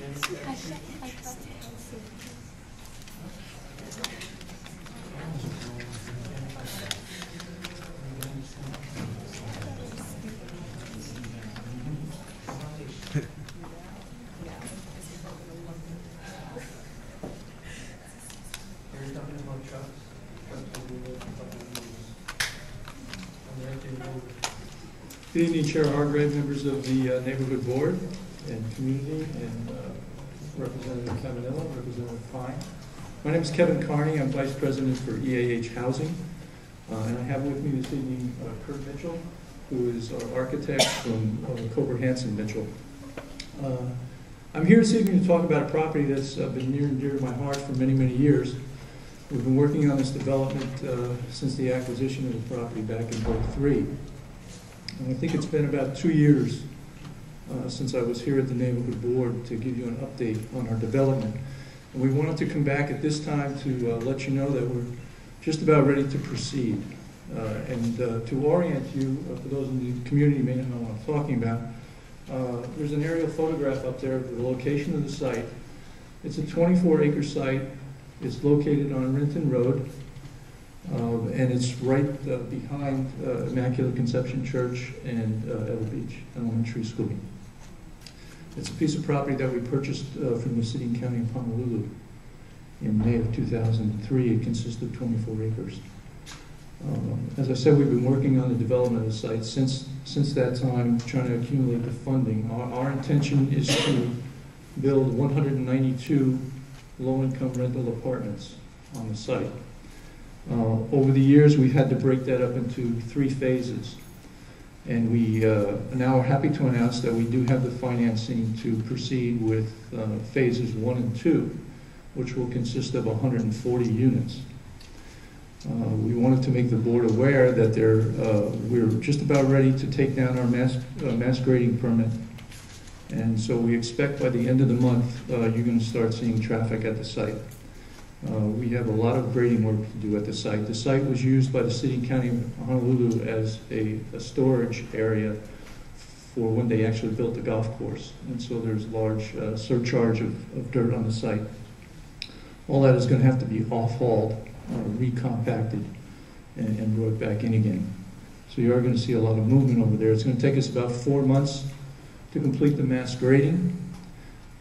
Good evening, Chair Hargrave, members of the Neighborhood Board and community, and Representative Cavanilla, Representative Pine. My name is Kevin Carney. I'm Vice President for EAH Housing. And I have with me this evening Kurt Mitchell, who is our architect from Cobra Hanson Mitchell. I'm here this evening to talk about a property that's been near and dear to my heart for many, many years. We've been working on this development since the acquisition of the property back in '03. And I think it's been about 2 years since I was here at the Neighborhood Board to give you an update on our development. And we wanted to come back at this time to let you know that we're just about ready to proceed. And to orient you, for those in the community who may not know what I'm talking about, there's an aerial photograph up there of the location of the site. It's a 24-acre site. It's located on Renton Road. And it's right behind Immaculate Conception Church and Ella Beach Elementary School. It's a piece of property that we purchased from the City and County of Honolulu in May of 2003. It consists of 24 acres. As I said, we've been working on the development of the site since that time, trying to accumulate the funding. Our intention is to build 192 low-income rental apartments on the site. Over the years, we've had to break that up into 3 phases. And we now are happy to announce that we do have the financing to proceed with phases 1 and 2, which will consist of 140 units. We wanted to make the board aware that we're just about ready to take down our mass grading permit. And so we expect by the end of the month, you're going to start seeing traffic at the site. We have a lot of grading work to do at the site. The site was used by the City and County of Honolulu as a storage area for when they actually built the golf course. And so there's large surcharge of dirt on the site. All that is going to have to be off-hauled, recompacted, and brought back in again. So you are going to see a lot of movement over there. It's going to take us about 4 months to complete the mass grading.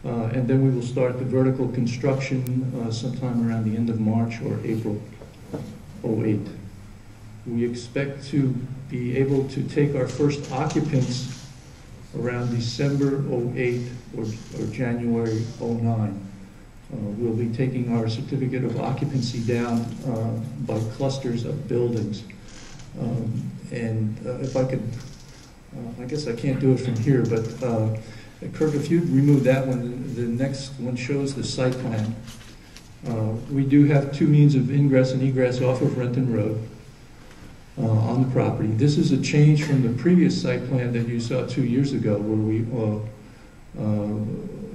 And then we will start the vertical construction sometime around the end of March or April '08. We expect to be able to take our first occupants around December '08 or January '09. We'll be taking our certificate of occupancy down by clusters of buildings. If I could, I guess I can't do it from here, but Kirk, if you'd remove that one, the next one shows the site plan. We do have 2 means of ingress and egress off of Renton Road on the property. This is a change from the previous site plan that you saw 2 years ago, where we,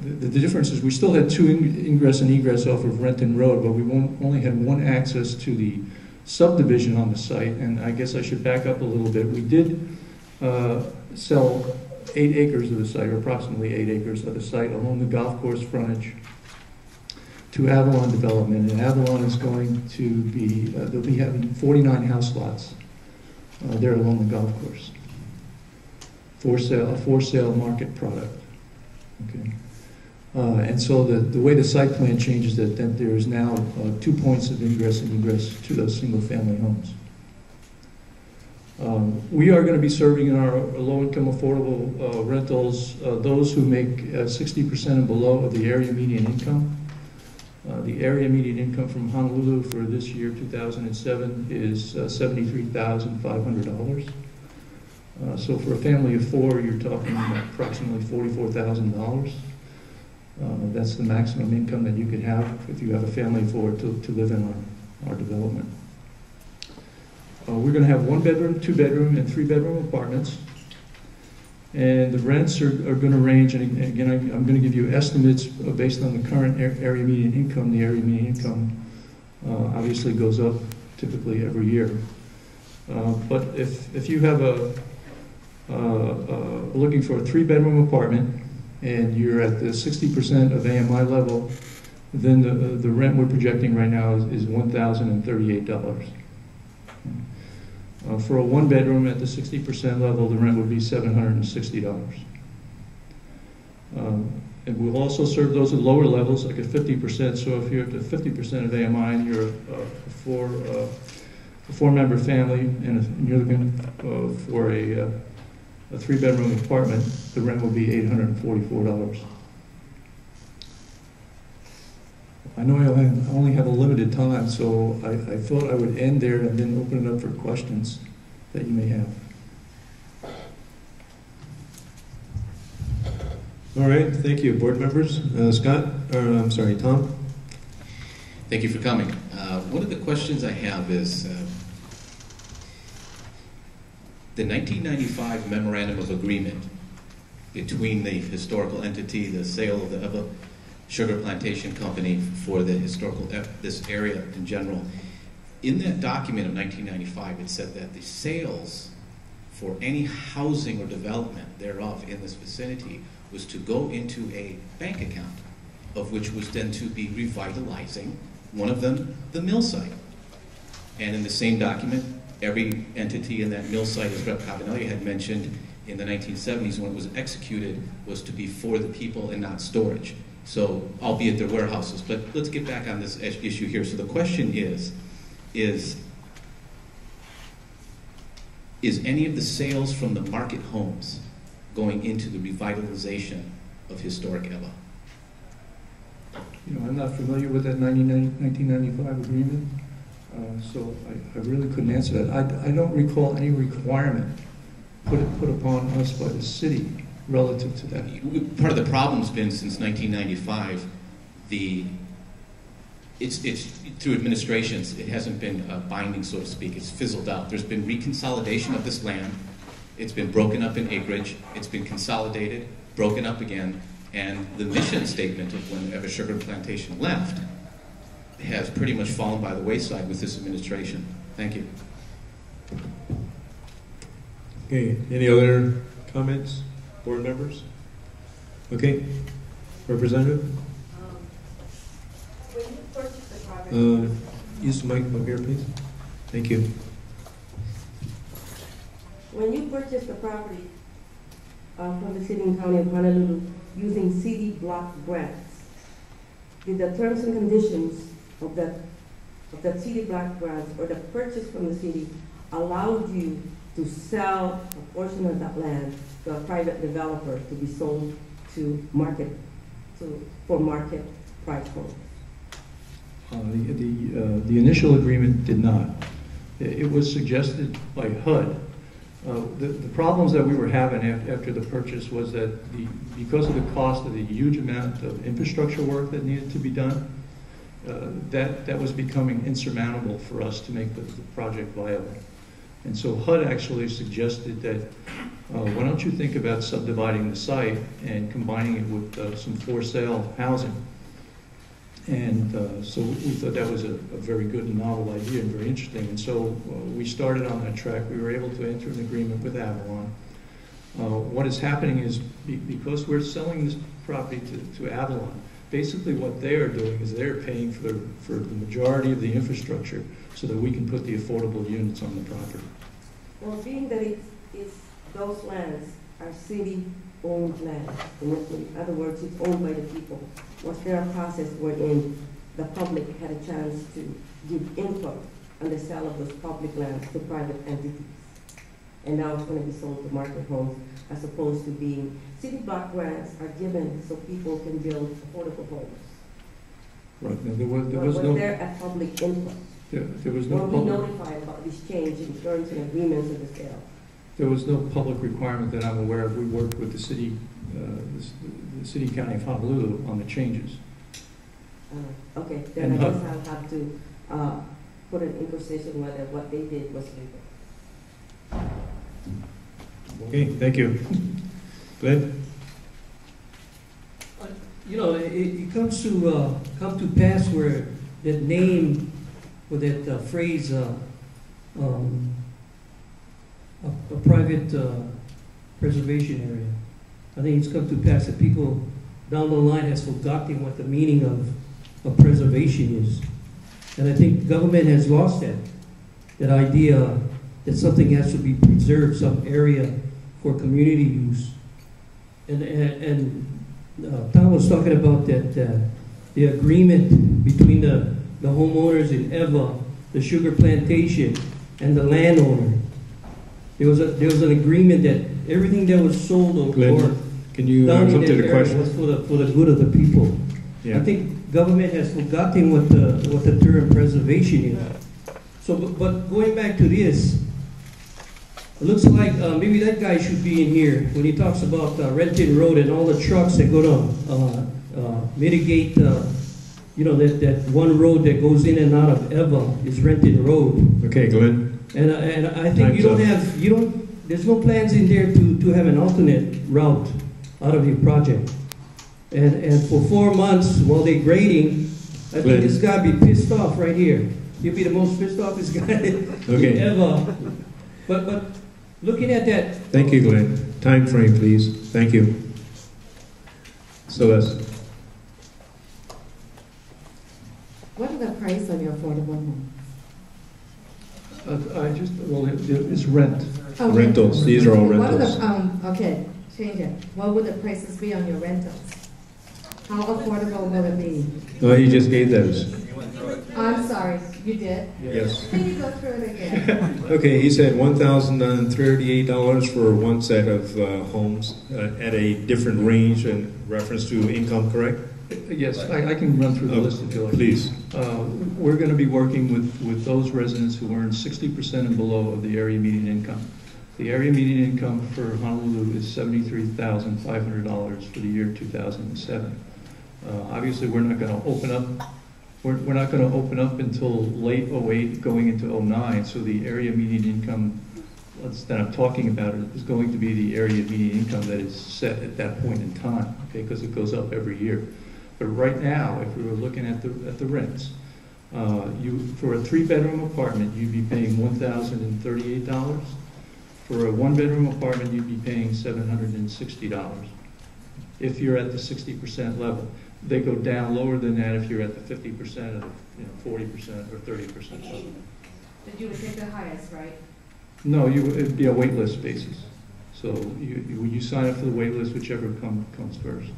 the difference is we still had 2 ingress and egress off of Renton Road, but we only had 1 access to the subdivision on the site. And I guess I should back up a little bit. We did sell 8 acres of the site, or approximately 8 acres of the site, along the golf course frontage to Avalon Development. And Avalon is going to be, they'll be having 49 house lots there along the golf course. A for sale market product. Okay. And so the way the site plan changes that there is now 2 points of ingress and egress to those single family homes. We are going to be serving in our low-income affordable rentals those who make 60% and below of the area median income. The area median income from Honolulu for this year, 2007, is $73,500. So for a family of 4, you're talking about approximately $44,000. That's the maximum income that you could have if you have a family of 4 to live in our development. We're going to have 1-bedroom, 2-bedroom, and 3-bedroom apartments. And the rents are going to range, and again, I'm going to give you estimates based on the current area median income. The area median income obviously goes up typically every year. But if you have looking for a 3-bedroom apartment, and you're at the 60% of AMI level, then the rent we're projecting right now is $1,038. For a one-bedroom at the 60% level, the rent would be $760. And we'll also serve those at lower levels, like at 50%. So if you're at the 50% of AMI and you're a four-member family and you're looking for a three-bedroom apartment, the rent will be $844. I know I only have a limited time, so I thought I would end there and then open it up for questions that you may have. All right, thank you, board members. Scott, or I'm sorry, Tom. Thank you for coming. One of the questions I have is the 1995 Memorandum of Agreement between the historical entity, the sale of the Eva Sugar Plantation Company for the historical, this area in general. In that document of 1995, it said that the sales for any housing or development thereof in this vicinity was to go into a bank account, of which was then to be revitalizing, one of them, the mill site. And in the same document, every entity in that mill site, as Rep. Cavanaglia had mentioned, in the 1970s when it was executed, was to be for the people and not storage. So, albeit their warehouses. But let's get back on this issue here. So the question is any of the sales from the market homes going into the revitalization of historic Eva? You know, I'm not familiar with that 1995 agreement, so I really couldn't answer that. I don't recall any requirement put upon us by the city relative to that. Part of the problem's been since 1995, it's through administrations, it hasn't been binding, so to speak. It's fizzled out. There's been reconsolidation of this land. It's been broken up in acreage. It's been consolidated, broken up again, and the mission statement of when Eva Sugar Plantation left has pretty much fallen by the wayside with this administration. Thank you. Okay, any other comments, board members? Okay, representative? When you purchased the property, Use the mic up here, please. Thank you. when you purchased the property from the city and county of Honolulu using city block grants, did the terms and conditions of that city block grants or the purchase from the city allowed you to sell a portion of that land to a private developer to be sold to for market price homes? The initial agreement did not. It was suggested by HUD. The problems that we were having after the purchase was that because of the cost of the huge amount of infrastructure work that needed to be done, that was becoming insurmountable for us to make the project viable. And so HUD actually suggested that, why don't you think about subdividing the site and combining it with some for-sale housing. And so we thought that was a very good and novel idea and very interesting. And so we started on that track. We were able to enter an agreement with Avalon. What is happening is because we're selling this property to Avalon, basically what they are doing is they're paying for the majority of the infrastructure so that we can put the affordable units on the property. Well, being that it's those lands are city-owned land, in other words, it's owned by the people, was there a process wherein the public had a chance to give input on the sale of those public lands to private entities? And now it's going to be sold to market homes as opposed to being city block grants are given so people can build affordable homes. Right. Now, was there a public input? There was no Were we public. notified about this change in terms and agreements of the sale? There was no public requirement that I'm aware of. We worked with the city county of Honolulu on the changes. Okay, then I guess I'll have to put an imposition whether what they did was legal. Okay, thank you. Glenn? You know, it comes to pass where that name or that phrase, a private preservation area, I think it's come to pass that people down the line has forgotten what the meaning of preservation is. And I think government has lost that idea that something has to be preserved, some area for community use. And Tom was talking about that the agreement between the homeowners in Eva, the sugar plantation, and the landowner. There was an agreement that everything that was sold or Glenn, can you done in come that to the area question? was for the good of the people. Yeah. I think government has forgotten what the term preservation is. So, but going back to this, it looks like maybe that guy should be in here when he talks about Renton Road and all the trucks that go to mitigate, that one road that goes in and out of Eva is Renton Road. Okay, Glenn. And I think there's no plans in there to have an alternate route out of your project. And for 4 months while they're grading, I think this guy be pissed off right here. He'll be the most pissed offest guy ever. But looking at that. Thank you, Glenn. Time frame, please. Thank you. Celeste. What are the price of your affordable home? It's rent. Oh, Rentals. These are all What are rentals. the, okay, change it. What would the prices be on your rentals? How affordable will it be? Oh, he just gave those. I'm sorry, you did? Yes. Can you go through it again? Okay, he said $1,038 for one set of homes at a different range in reference to income, correct? Yes, I can run through the list if you like. Please. We're going to be working with those residents who earn 60% and below of the area median income. The area median income for Honolulu is $73,500 for the year 2007. Obviously, we're not going to open up. We're not going to open up until late 08, going into 09. So the area median income that I'm talking about is going to be the area median income that is set at that point in time, okay? Because it goes up every year. But right now, if we were looking at the rents, for a 3-bedroom apartment, you'd be paying $1,038. For a 1-bedroom apartment, you'd be paying $760. If you're at the 60% level, they go down lower than that if you're at the 50% or 40% or 30% level. But you would take the highest, right? No, it'd be a wait list basis. So when you sign up for the wait list, whichever comes first.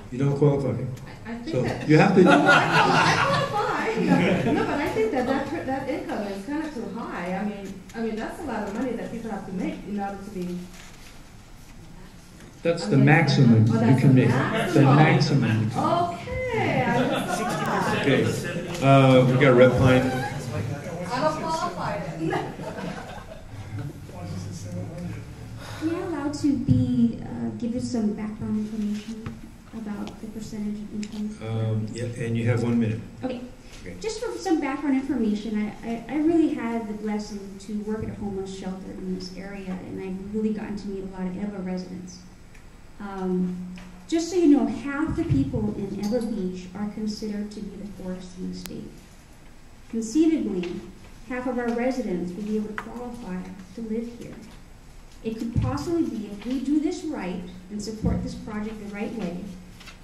You don't qualify. I think So that. you have to. I qualify. No, but I think that income is kind of too high. I mean that's a lot of money that people have to make in order to be. That's the maximum Oh, you that's can the make. The maximum. maximum. You can make. Okay, I just thought. Okay. We got Rep Pine. I don't qualify then. Am I allowed to give you some background information about the percentage of income? Yeah, and you have 1 minute. Okay. Okay. Just for some background information, I really had the blessing to work at a homeless shelter in this area, and I've really gotten to meet a lot of Eva residents. Just so you know, half the people in Eva Beach are considered to be the poorest in the state. Conceivably, half of our residents would be able to qualify to live here. It could possibly be, if we do this right and support this project the right way,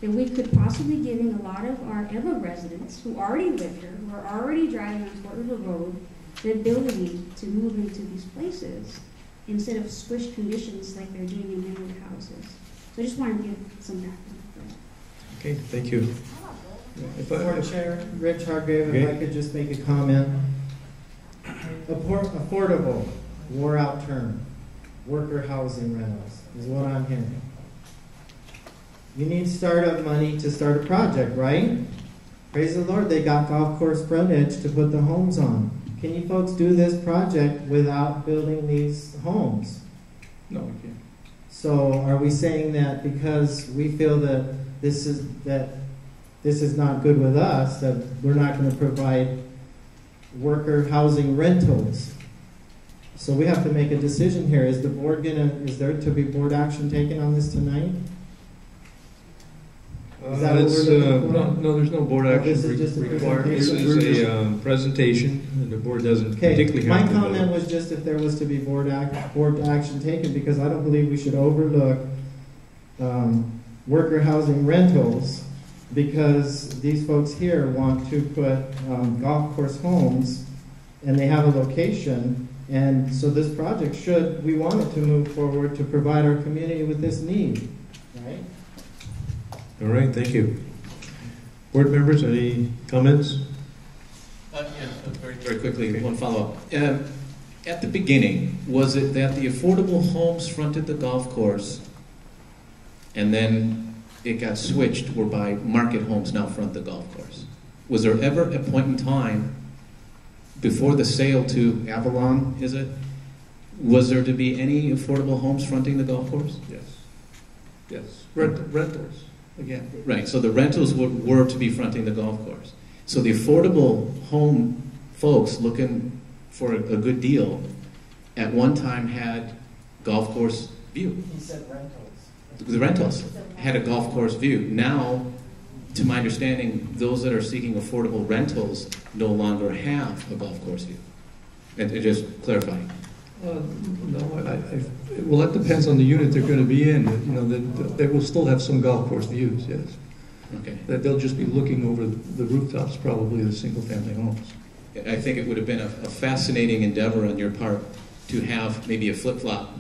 that we could possibly giving a lot of our Eva residents who already live here, who are already driving on Fort River Road, the ability to move into these places instead of squished conditions like they're doing in many houses. So I just wanted to give some background for that. Okay, thank you. Board Chair, Rich Hargrave, if I could just make a comment. Affordable, wore out term, worker housing rentals is what I'm hearing. You need startup money to start a project, right? Praise the Lord, they got golf course frontage to put the homes on. Can you folks do this project without building these homes? No, we can't. So are we saying that because we feel that this is not good with us, that we're not going to provide worker housing rentals? So we have to make a decision here. Is there to be board action taken on this tonight? Is that what we're looking for? No, there's no board Oh, action this is just a required. This is a presentation, and the board doesn't Okay, particularly my have to comment vote. was just if there was to be board action taken, because I don't believe we should overlook worker housing rentals because these folks here want to put golf course homes and they have a location. And so this project we want it to move forward to provide our community with this need, right? All right, thank you. Board members, any comments? Very quickly, one follow-up. At the beginning, was it that the affordable homes fronted the golf course, and then it got switched whereby market homes now front the golf course? Was there ever a point in time before the sale to Avalon, is it? Was there to be any affordable homes fronting the golf course? Yes. Yes. Rentals, again. Right, so the rentals were to be fronting the golf course. So the affordable home folks looking for a good deal at one time had golf course view. He said rentals. The rentals had a golf course view. Now, to my understanding, those that are seeking affordable rentals no longer have a golf course view. And just clarifying. No, well, that depends on the unit they're going to be in. You know, they will still have some golf course views, yes. Okay. That they'll just be looking over the rooftops, probably, of the single-family homes. I think it would have been a fascinating endeavor on your part to have maybe a flip-flop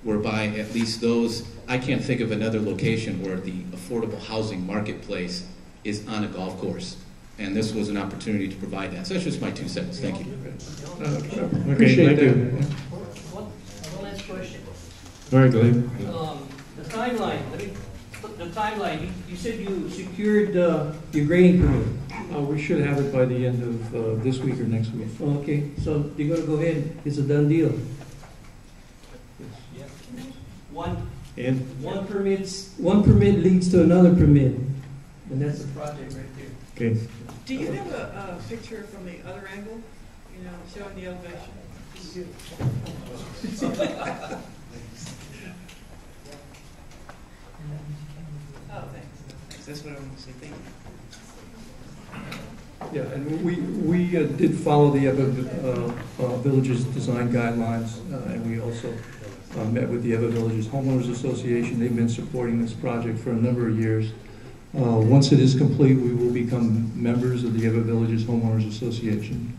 whereby at least those, I can't think of another location where the affordable housing marketplace is on a golf course. And this was an opportunity to provide that. So that's just my 2 cents. Thank you. Appreciate that. One last question. All right, Glenn. The timeline, you said you secured your grading permit. We should have it by the end of this week or next week. Okay, so you're going to go ahead, it's a done deal. One permit leads to another permit, and that's the project right there. Okay. Do you have a picture from the other angle, you know, showing the elevation? Oh, thanks. That's what I wanted to say. Thank you. Yeah, and we did follow the Ever Villages design guidelines, and we also met with the Ever Villages Homeowners Association. They've been supporting this project for a number of years. Once it is complete, we will become members of the Ever Villages Homeowners Association.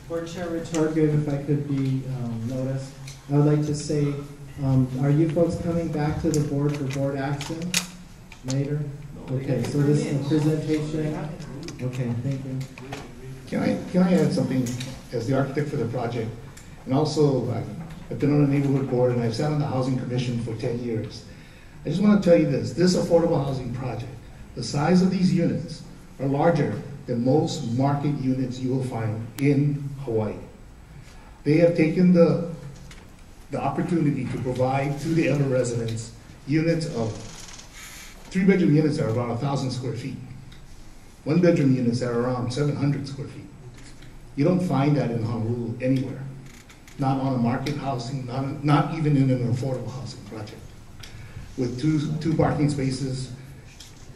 Board Chair Rich Hargrave, if I could be noticed, I would like to say, are you folks coming back to the board for board action later? Okay, so this is a presentation. Okay, thank you. Can I add something as the architect for the project? And also, I've been on the neighborhood board and I've sat on the housing commission for 10 years. I just want to tell you this affordable housing project, the size of these units are larger than most market units you will find in Hawaii. They have taken the opportunity to provide to the Ever residents units of 3-bedroom units that are about 1,000 square feet. 1-bedroom units that are around 700 square feet. You don't find that in Honolulu anywhere. Not on a market housing, not even in an affordable housing project. With two parking spaces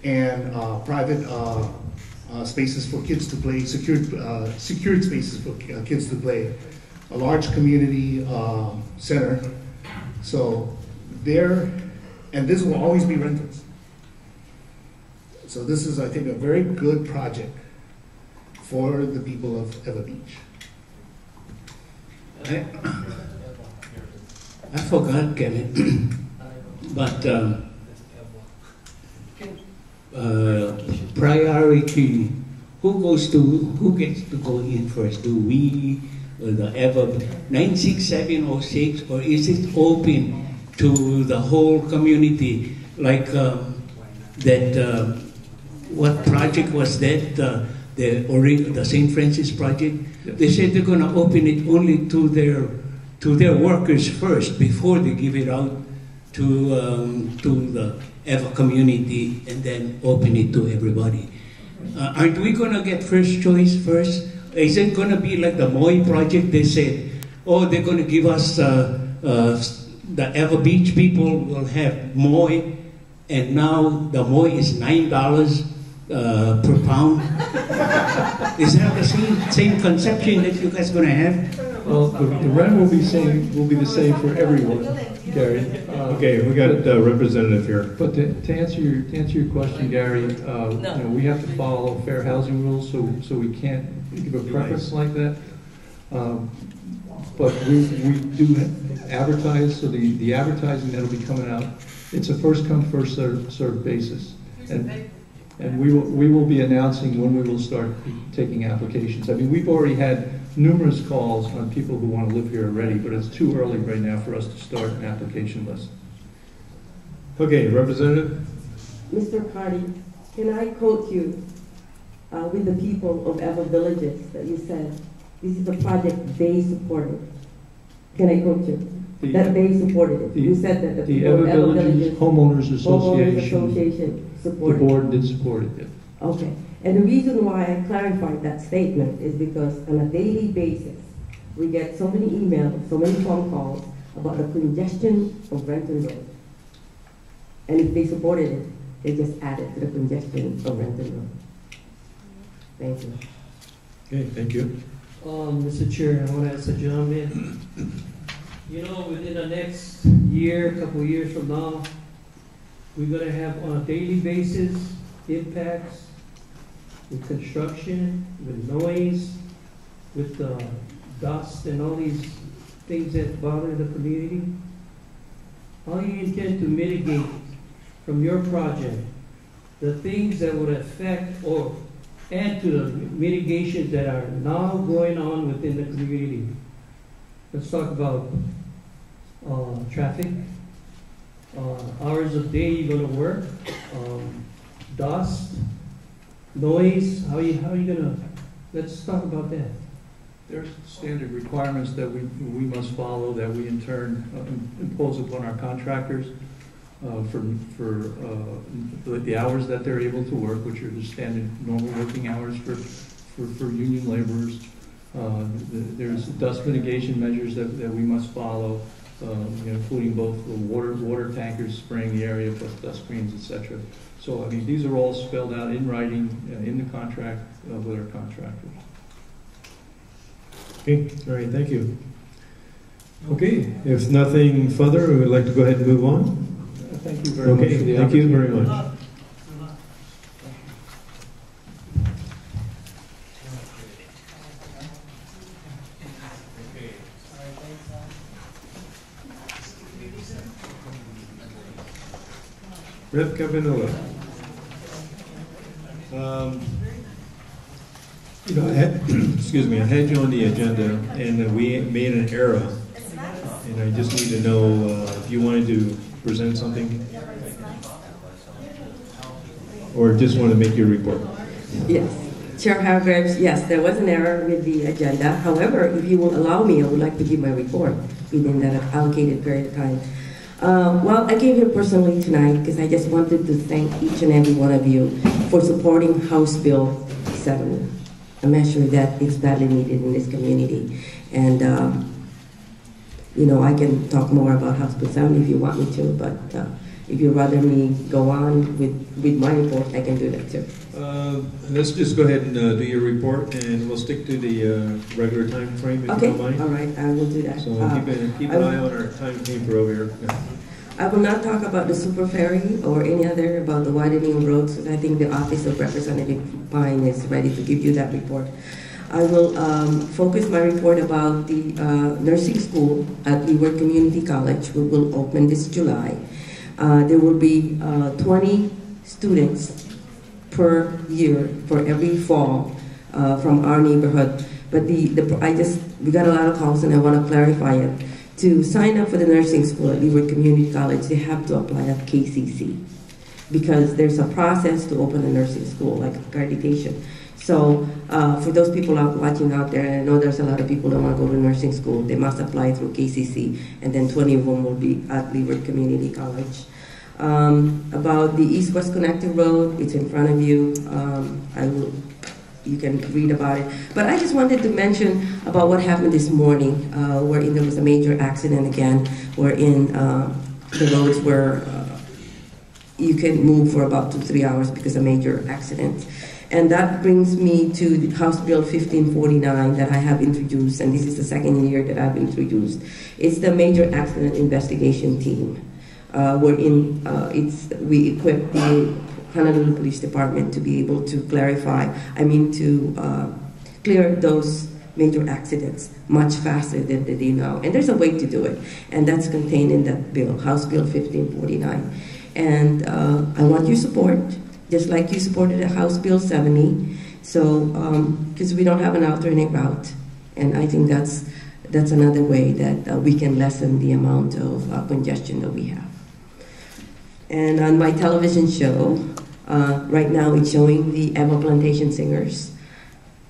and private spaces for kids to play, secured spaces for kids to play, a large community center. So and this will always be rentals. So this is, I think, a very good project for the people of Ewa Beach. I forgot, Kevin, but priority, who gets to go in first? Do we, the Ewa 96706, or is it open to the whole community? Like what project was that? The St. Francis project. Yes. They said they're going to open it only to their workers first before they give it out to the Ewa community and then open it to everybody. Aren't we going to get first choice first? Is it going to be like the Moi project? They said, oh, they're going to give us the Ewa Beach people will have Moi, and now the Moi is $9 per pound. Is that the same conception that you guys going to have? Well, the rent will be the same for everyone, Gary. Okay, we got a representative here. But to answer your question, Gary, you know, we have to follow fair housing rules, so we can't give a preference like that. But we do advertise, so the advertising that'll be coming out, it's a first come, first served basis. And we will be announcing when we will start taking applications. I mean, we've already had numerous calls on people who want to live here already, but it's too early right now for us to start an application list. Okay, Representative? Mr. Carty, can I quote you with the people of Ever Villages that you said, this is a project they supported. Can I quote you? That they supported it. You said that the people of Ever Villages Homeowners Association, supported the board did support it. Yeah. Okay. And the reason why I clarified that statement is because on a daily basis, we get so many emails, so many phone calls about the congestion of Renton Road. And if they supported it, they just added to the congestion of Renton Road. Thank you. Okay, thank you. Mr. Chair, I want to ask the gentleman, you know, within the next year, couple of years from now, we're going to have on a daily basis impacts with construction, with noise, with dust and all these things that bother the community. How do you intend to mitigate from your project the things that would affect or add to the mitigations that are now going on within the community? Let's talk about traffic, hours of day you're going to work, dust, noise. How are you going to? Let's talk about that. There's standard requirements that we must follow, that we in turn impose upon our contractors for the hours that they're able to work, which are the standard normal working hours for union laborers. There's dust mitigation measures that we must follow, including both the water tankers spraying the area, plus dust screens, etc. So I mean, these are all spelled out in writing in the contract with our contractors. Okay, all right, thank you. Okay, if nothing further, we would like to go ahead and move on. Thank you very much for the thank you very opportunity. much. Rep. Cavanilla. You know, excuse me, I had you on the agenda, and we made an error, and I just need to know if you wanted to present something, or just want to make your report. Yes. Chair Hargreaves, yes, there was an error with the agenda. However, if you will allow me, I would like to give my report within that allocated period of time. Well, I came here personally tonight because I just wanted to thank each and every one of you for supporting House Bill 7, a measure that is badly needed in this community. And, you know, I can talk more about House Bill 7 if you want me to, but if you'd rather me go on with my report, I can do that too. Let's just go ahead and do your report, and we'll stick to the regular time frame, if Okay, you don't mind. all right, I will do that. So keep an eye on our time frame for over here. I will not talk about the super ferry or any other about the widening of roads, because I think the Office of Representative Pine is ready to give you that report. I will focus my report about the nursing school at Leeward Community College, which will open this July. There will be 20 students per year for every fall from our neighborhood. But we got a lot of calls, and I want to clarify it. To sign up for the nursing school at Leeward Community College, they have to apply at KCC, because there's a process to open a nursing school, like accreditation. So for those people watching out there, and I know there's a lot of people that want to go to nursing school, they must apply through KCC, and then 20 of them will be at Leeward Community College. About the East-West Connector Road, it's in front of you. You can read about it. But I just wanted to mention about what happened this morning, wherein there was a major accident again, wherein the roads were, you can move for about 2-3 hours because of a major accident. And that brings me to the House Bill 1549 that I have introduced, and this is the second year that I've introduced. It's the Major Accident Investigation Team. We equip the Honolulu Police Department to be able to clear those major accidents much faster than they do now. And there's a way to do it, and that's contained in that bill, House Bill 1549. And I want your support, just like you supported the House Bill 70. So, because we don't have an alternate route, and I think that's another way that we can lessen the amount of congestion that we have. And on my television show, right now it's showing the Ewa Plantation Singers,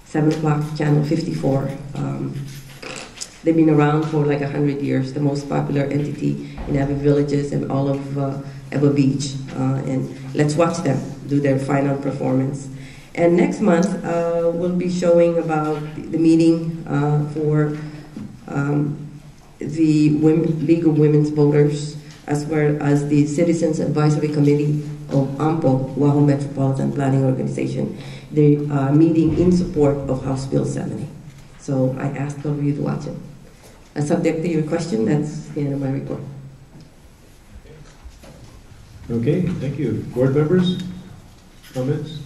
7 o'clock, channel 54. They've been around for like 100 years, the most popular entity in Ewa Villages and all of Ewa Beach. And let's watch them do their final performance. And next month, we'll be showing about the meeting for the League of Women's Voters, as well as the Citizens Advisory Committee of AMPO, Oahu Metropolitan Planning Organization. They are meeting in support of House Bill 70. So I ask all of you to watch it. Subject to your question, that's the end of my report. Okay, thank you. Board members, comments?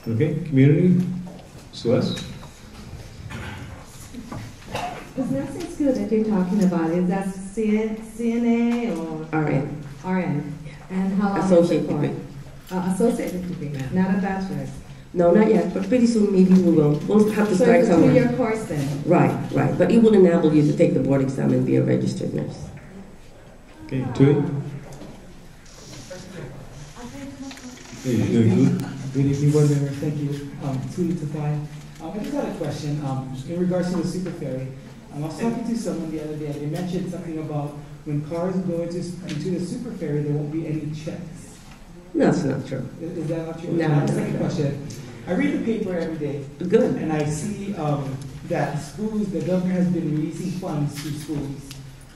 Okay, community, Celeste? This nursing school that you're talking about, is that CNA or? RN. RN. And how long Associate is it for? degree. Associate degree, not a bachelor's. No, not yet, but pretty soon maybe we will. We'll have to start So it's a somewhere. 2-year course then? Right. But it will enable you to take the board exam and be a registered nurse. Okay, Tui? Hey, you doing good? Good evening, board members. Thank you. Tui Tafai. I just had a question in regards to the super ferry. I was talking to someone the other day. They mentioned something about when cars go into the super ferry, there won't be any checks. That's not true. Is that not true? No. My second question. I read the paper every day. Good. And I see that schools, the governor has been releasing funds to schools.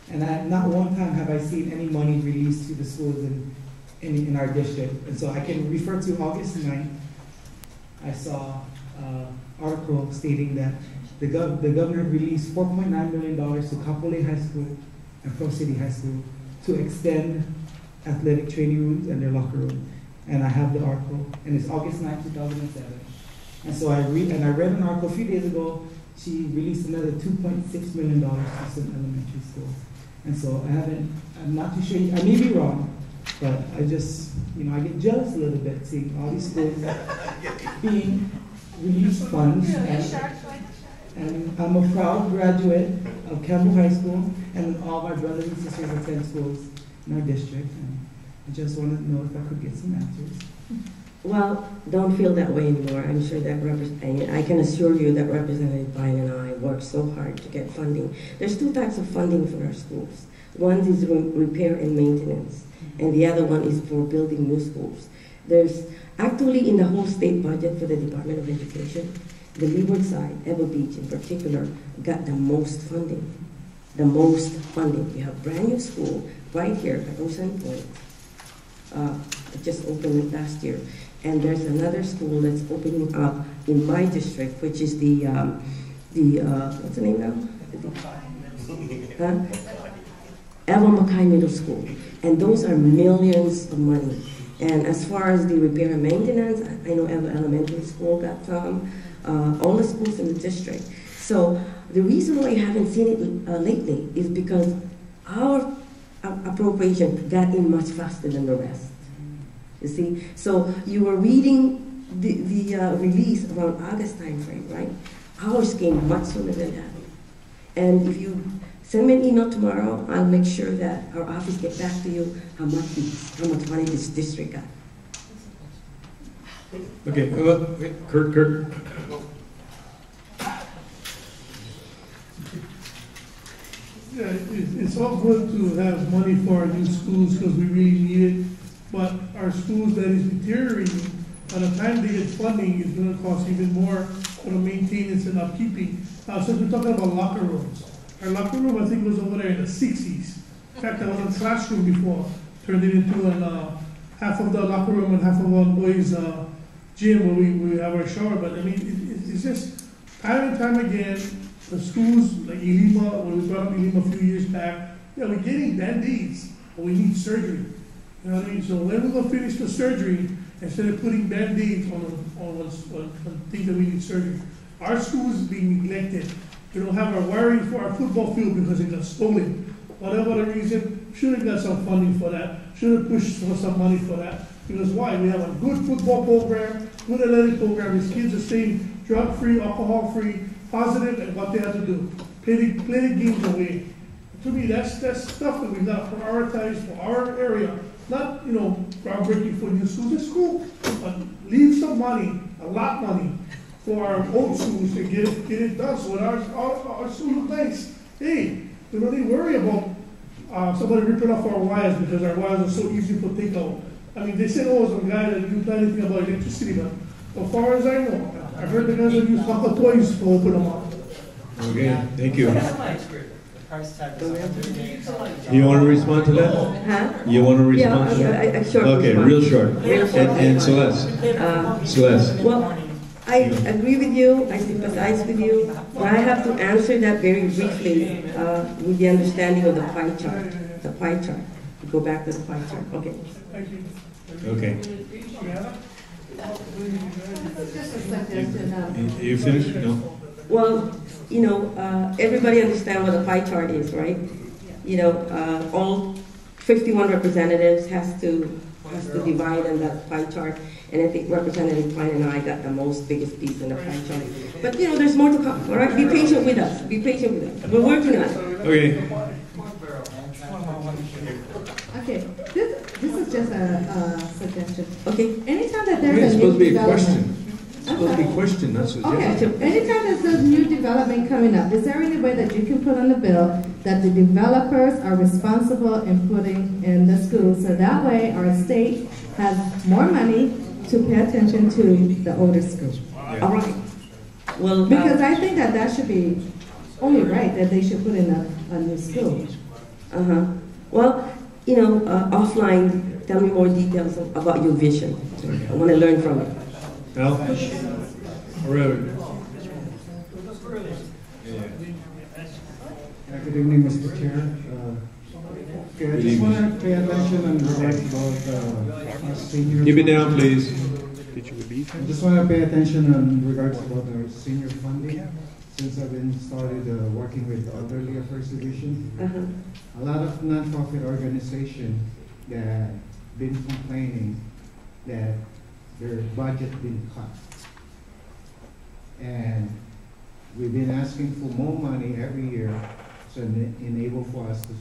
And not one time have I seen any money released to the schools in our district. And so I can refer to August 9th. I saw an article stating that the governor released $4.9 million to Kapolei High School and Pro City High School to extend athletic training rooms and their locker room. And I have the article, and it's August 9, 2007. And so I read an article a few days ago. She released another $2.6 million to some elementary schools. And so I'm not too sure, I may be wrong, but I just, I get jealous a little bit seeing all these schools being released funds. And I'm a proud graduate of Campbell High School, and all my brothers and sisters attend schools in our district. And I just wanted to know if I could get some answers. Well, don't feel that way anymore. I'm sure that I can assure you that Representative Vine and I worked so hard to get funding. There's 2 types of funding for our schools. One is repair and maintenance, and the other one is for building new schools. There's actually in the whole state budget for the Department of Education, the leeward side, Ewa Beach in particular, got the most funding. The most funding. We have a brand new school right here at Ocean Point. It just opened last year. And there's another school that's opening up in my district, which is the what's the name now? Ewa Mackay Middle School. And those are millions of money. And as far as the repair and maintenance, I know Ewa Elementary School got some, all the schools in the district. So the reason why you haven't seen it lately is because our appropriation got in much faster than the rest. You see, so you were reading the release around August time frame, right? Ours came much sooner than that. And if you send me an email tomorrow, I'll make sure that our office get back to you how much money this district got. Okay, Kurt. Yeah, it's all good to have money for our new schools because we really need it, but our schools that is deteriorating, by the time they get funding, it's going to cost even more for the maintenance and upkeeping. Now, since we're talking about locker rooms, our locker room, I think, was over there in the 60s. In fact, I was in a classroom before, turned it into half of the locker room and half of our boys' gym where we have our shower. But I mean, it's just time and time again, the schools like Ilima, when we brought up Ilima a few years back, yeah, we're getting Band-Aids, but we need surgery. You know what I mean? So when we're going to finish the surgery, instead of putting Band-Aids on things that we need surgery, our school is being neglected. We don't have our wiring for our football field because it got stolen. Whatever the reason, should have got some funding for that. Should have pushed for some money for that. Because why? We have a good football program, good athletic program. These kids are staying drug-free, alcohol-free, positive, and what they have to do. Play the games away. To me, that's stuff that we've got to prioritize for our area. Not, groundbreaking for new schools. It's cool, but leave some money, a lot of money, for our old schools to get it done. So when our schools look nice, hey, we don't need to worry about somebody ripping off our wires because our wires are so easy to take out. I mean, they said, some guy that didn't know anything about electricity, but as far as I know, I heard the guys that use Papa toys to open them up. Okay, thank you. You want to respond to that? Huh? You want to respond to that? Yeah, short Okay, response. real short. And Celeste. Celeste. Well, I agree with you, I sympathize with you, but I have to answer that very briefly with the understanding of the pie chart. The pie chart. Go back to the pie chart. Okay. Okay. Just a suggestion. You finished? No? Well, everybody understands what a pie chart is, right? All 51 representatives has to divide on that pie chart, and I think Representative Klein and I got the biggest piece in the pie chart. But there's more to come. All right, be patient with us. Be patient with us. We're working on it. Okay. Okay, this is just a suggestion. Okay. Anytime that It's there's a supposed new to be a question. development. It's supposed to be a question, not suggestion. Okay, anytime there's a new development coming up, is there any way that you can put on the bill that the developers are responsible in putting in the schools, so that way our state has more money to pay attention to the older schools? All right. Well, because I think that should be only right, that they should put in a new school. Well, offline, tell me more details about your vision. I want to learn from it. Al? Good evening, Mr. Chair. Okay, I just want to pay attention in regards about our seniors. Keep it down, please. I just want to pay attention in regards about our senior funding. Since I've been started working with the Elderly Affairs Division, a lot of non-profit organizations that been complaining that their budget been cut. And we've been asking for more money every year to enable for us to,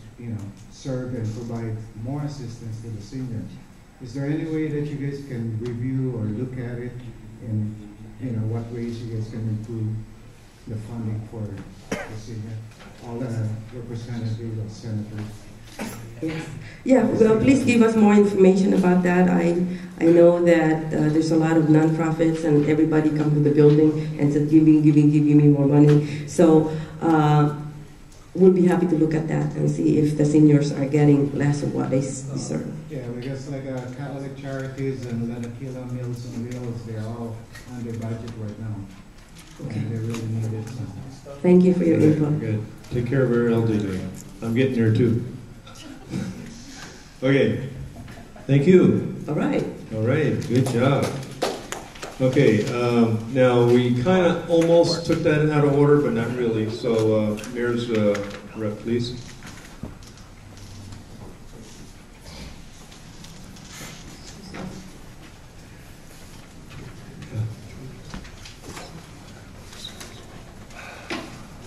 serve and provide more assistance to the seniors. Is there any way that you guys can review or look at it and, what ways you guys can improve the funding for the senior, all the representatives or senators? Yeah, well, please give us more information about that. I know that there's a lot of nonprofits and everybody comes to the building and says, give me more money. So we'll be happy to look at that and see if the seniors are getting less of what they deserve. Yeah, because like Catholic Charities and Lanakila Meals on Wheels, they're all under budget right now. Okay. And they really need it. Thank you for your input. Good. Take care of our elderly. I'm getting there too. Okay. Thank you. All right. All right. Good job. Okay. Now we kind of almost took that out of order, but not really. So, Mayor's rep, please.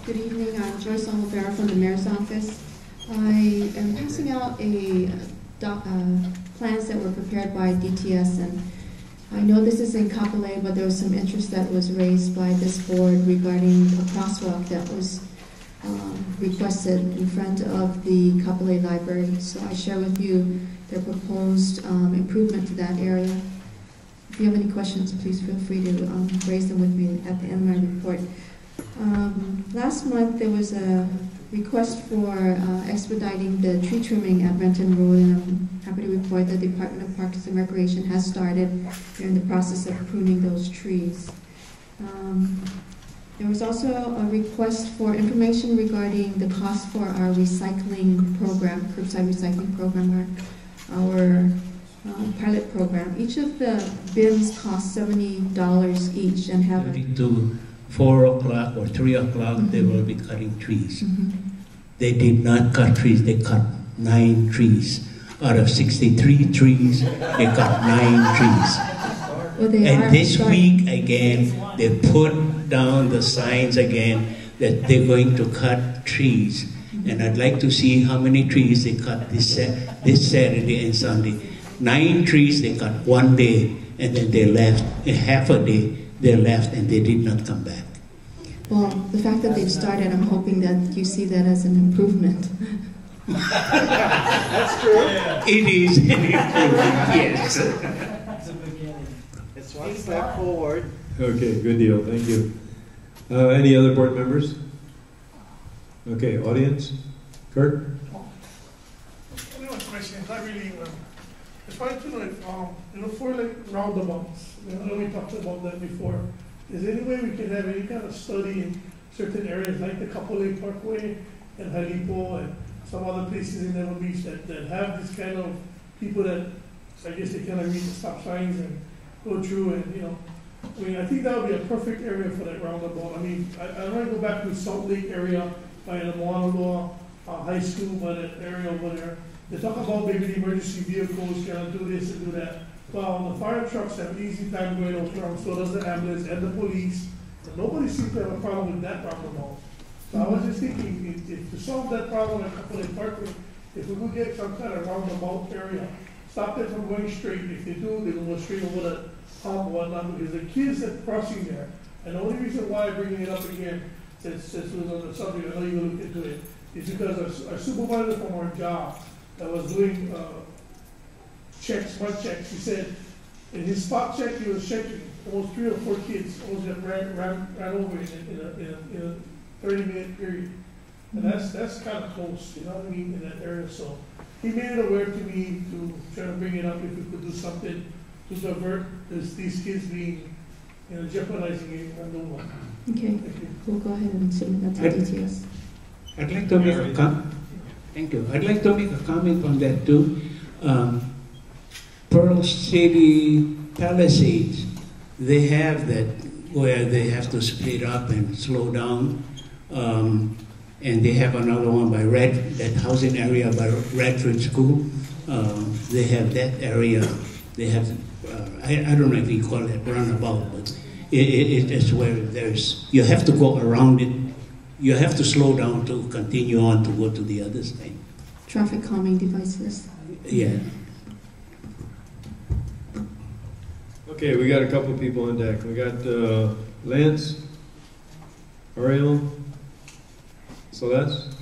Good evening, I'm Joyce Olivera from the Mayor's Office. I am passing out plans that were prepared by DTS, and I know this is in Kapolei, but there was some interest that was raised by this board regarding a crosswalk that was requested in front of the Kapolei Library. So I share with you their proposed improvement to that area. If you have any questions, please feel free to raise them with me at the end of my report. Last month there was a request for expediting the tree trimming at Renton Road, and I'm happy to report the Department of Parks and Recreation has started. They're in the process of pruning those trees. There was also a request for information regarding the cost for our recycling program, curbside recycling program, our pilot program. Each of the bins cost $70 each and have to 4 o'clock or 3 o'clock, they will be cutting trees. They did not cut trees, they cut 9 trees. Out of 63 trees, they cut 9 trees. Well, and this week, again, they put down the signs again that they're going to cut trees. And I'd like to see how many trees they cut this Saturday and Sunday. 9 trees they cut one day, and then they left. Half a day, they left, and they did not come back. Well, the fact that they've started, I'm hoping that you see that as an improvement. That's true. It is an improvement, yes. It's one step forward. Okay, good deal, thank you. Any other board members? Okay, audience? Kurt? Only one question, not really, I just wanted to know if, for like roundabouts, I know we talked about that before, is there any way we can have any kind of study in certain areas like the Kapolei Parkway and Halipo and some other places in Neville Beach that have this kind of people that, I guess they kind of read the stop signs and go through and, I think that would be a perfect area for that roundabout. I mean, I want to go back to Salt Lake area by the Moanaloa High School, by that area over there. They talk about maybe the emergency vehicles can do this and do that. Well, the fire trucks have an easy time going over, so does the ambulance and the police. And nobody seems to have a problem with that roundabout. So I was just thinking, if to solve that problem at Kapolei Parkway, if we could get some kind of roundabout area, stop them from going straight. If they do, they will go straight over the hump or whatnot, because the kids that are crossing there, and the only reason why I'm bringing it up again, since it was on the subject, I know you looked into it, is because our supervisor from our job that was doing mud checks, he said, in his spot check, he was checking almost 3 or 4 kids, almost got ran over in a 30-minute period. And that's kind of close, you know what I mean, in that area. So he made it aware to me to try to bring it up if we could do something to divert these kids being, jeopardizing it and doing one. Okay, we'll go ahead and submit that to DTS. I'd like to make a comment. Thank you. I'd like to make a comment on that too. Pearl City Palisades, they have that where they have to split up and slow down. And they have another one by that housing area by Redford School. They have that area. They have, I don't know if you call it runabout, but it's where you have to go around it. You have to slow down to continue on to go to the other side. Traffic calming devices. Yeah. Okay, we got a couple of people on deck. We got Lance, Ariel, Celeste,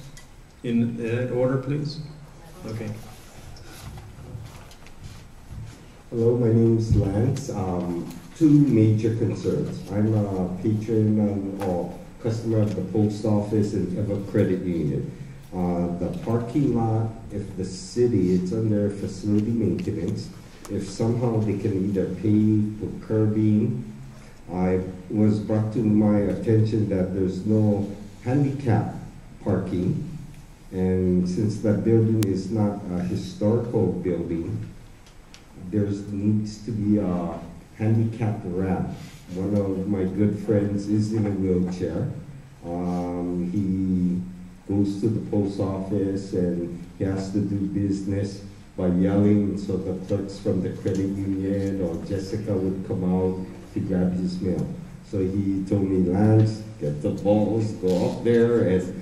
in that order, please. Okay. Hello, my name is Lance. 2 major concerns. I'm a patron or customer of the post office and of a credit union. The parking lot, if the city, it's under facility maintenance, if somehow they can either pay for curbing. I was brought to my attention that there's no handicap parking, and since that building is not a historical building, there needs to be a handicap ramp. One of my good friends is in a wheelchair. He goes to the post office and he has to do business by yelling, so the clerks from the credit union or Jessica would come out to grab his mail. So he told me, Lance, get the balls, go up there and,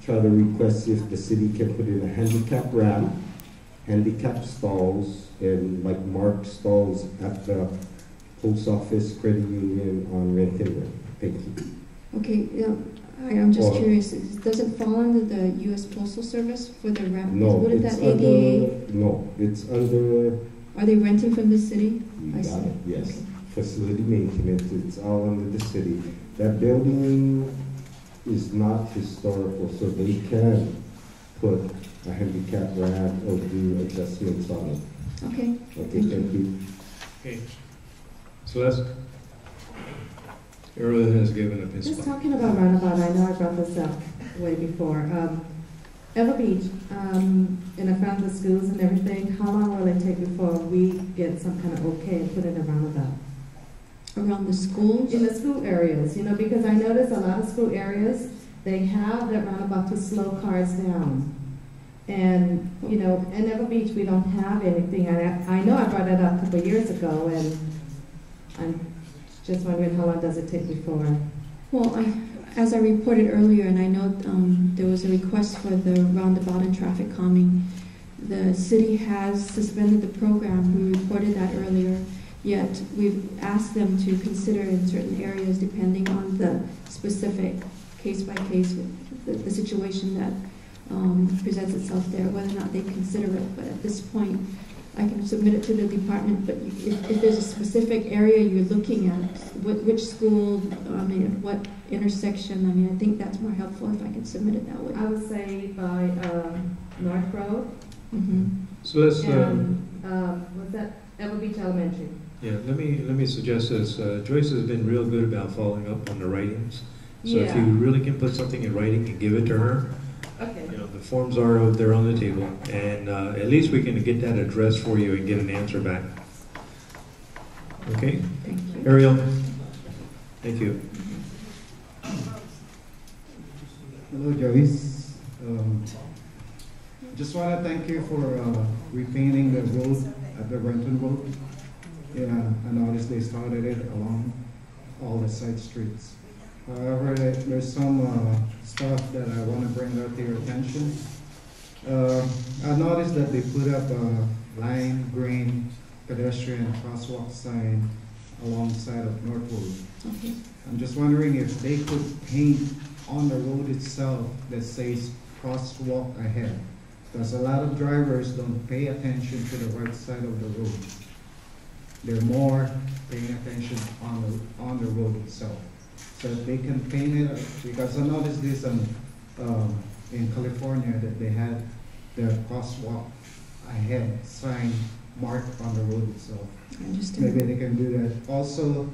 try to request if the city can put in a handicap ramp, handicap stalls, and like marked stalls at the post office, credit union on Renton Road. Thank you. Okay, I'm just curious, does it fall under the U.S. Postal Service for the ramp? No, Wouldn't it's that ADA? No, it's under... Are they renting from the city? You I got see. it, yes. Okay. Facility maintenance, it's all under the city. That building, is not historical, so they can put a handicap ramp or do adjustments on it. Okay. Okay, thank you. Okay. Celeste? Ariel has given up his Just spot. talking about roundabout, I know I brought this up way before. Ever Beach, in front of the schools and everything, how long will it take before we get some kind of okay and put in a roundabout? Around the schools? In the school areas, you know, because I notice a lot of school areas, they have that roundabout to slow cars down. And, you know, in Ever Beach, we don't have anything. I know I brought it up a couple of years ago, and I'm just wondering how long does it take before? Well, as I reported earlier, and I know there was a request for the roundabout and traffic calming, the city has suspended the program. We reported that earlier. Yet we've asked them to consider in certain areas, depending on the specific case by case, the situation that presents itself there, whether or not they consider it. But at this point, I can submit it to the department. But if there's a specific area you're looking at, which school, I mean, what intersection, I mean, I think that's more helpful if I can submit it that way. I would say by North Road. Mm-hmm. So let's. What's that? Ever Beach Elementary. Yeah, let me suggest this. Joyce has been real good about following up on the writings. So if you really can put something in writing and give it to her, okay. You know, the forms are out there on the table, and at least we can get that addressed for you and get an answer back. Okay? Thank you. Ariel? Thank you. Hello, Joyce. Just want to thank you for repainting the road at the Renton Road. Yeah, I noticed they started it along all the side streets. However, there's some stuff that I want to bring out to your attention. I noticed that they put up a lime green pedestrian crosswalk sign alongside of North Road. Okay. I'm just wondering if they could paint on the road itself that says crosswalk ahead. Because a lot of drivers don't pay attention to the right side of the road. They're more paying attention on the road itself. So if they can paint it, because I noticed this in California that they had the crosswalk ahead sign marked on the road itself. I understand. Maybe they can do that. Also,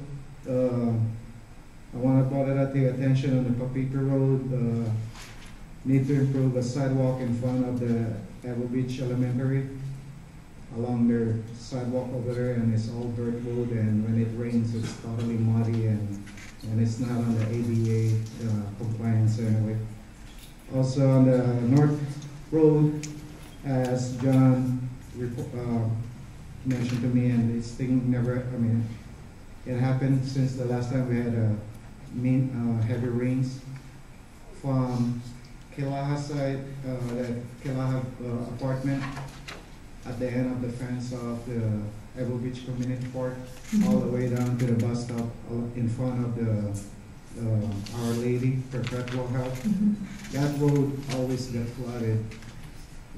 I want to bring it at the attention on the Papito Road. Need to improve a sidewalk in front of the Ever Beach Elementary. Along their sidewalk over there, and it's all dirt road, and when it rains it's totally muddy, and it's not on the ADA compliance anyway. Also on the North Road, as John mentioned to me, and this thing never, I mean, it happened since the last time we had heavy rains. From Kilaha side, the Kilaha apartment, at the end of the fence of the Ever Beach Community Park, all the way down to the bus stop in front of the Our Lady Perpetual Health. That road always gets flooded.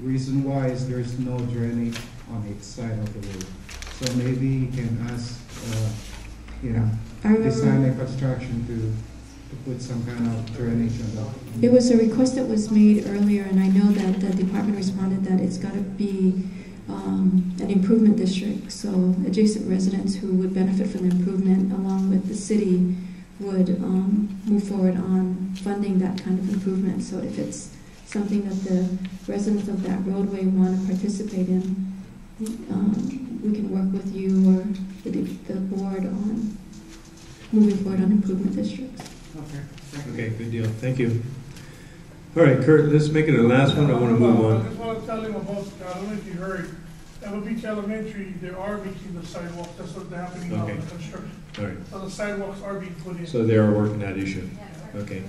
Reason why is there's no drainage on each side of the road. So maybe you can ask, design and construction to put some kind of drainage on that. It was a request that was made earlier, and I know that the department responded that it's got to be an improvement district, so adjacent residents who would benefit from the improvement along with the city would move forward on funding that kind of improvement. So if it's something that the residents of that roadway want to participate in, we can work with you or the board on moving forward on improvement districts. Okay, good deal. Thank you. All right, Kurt, let's make it the last one. I want to move on. I just want to tell him about, I don't know if you heard, Ever Beach Elementary, they are making the sidewalks. That's what's happening now in the construction. All right. So the sidewalks are being put in. So they are working that issue. Okay.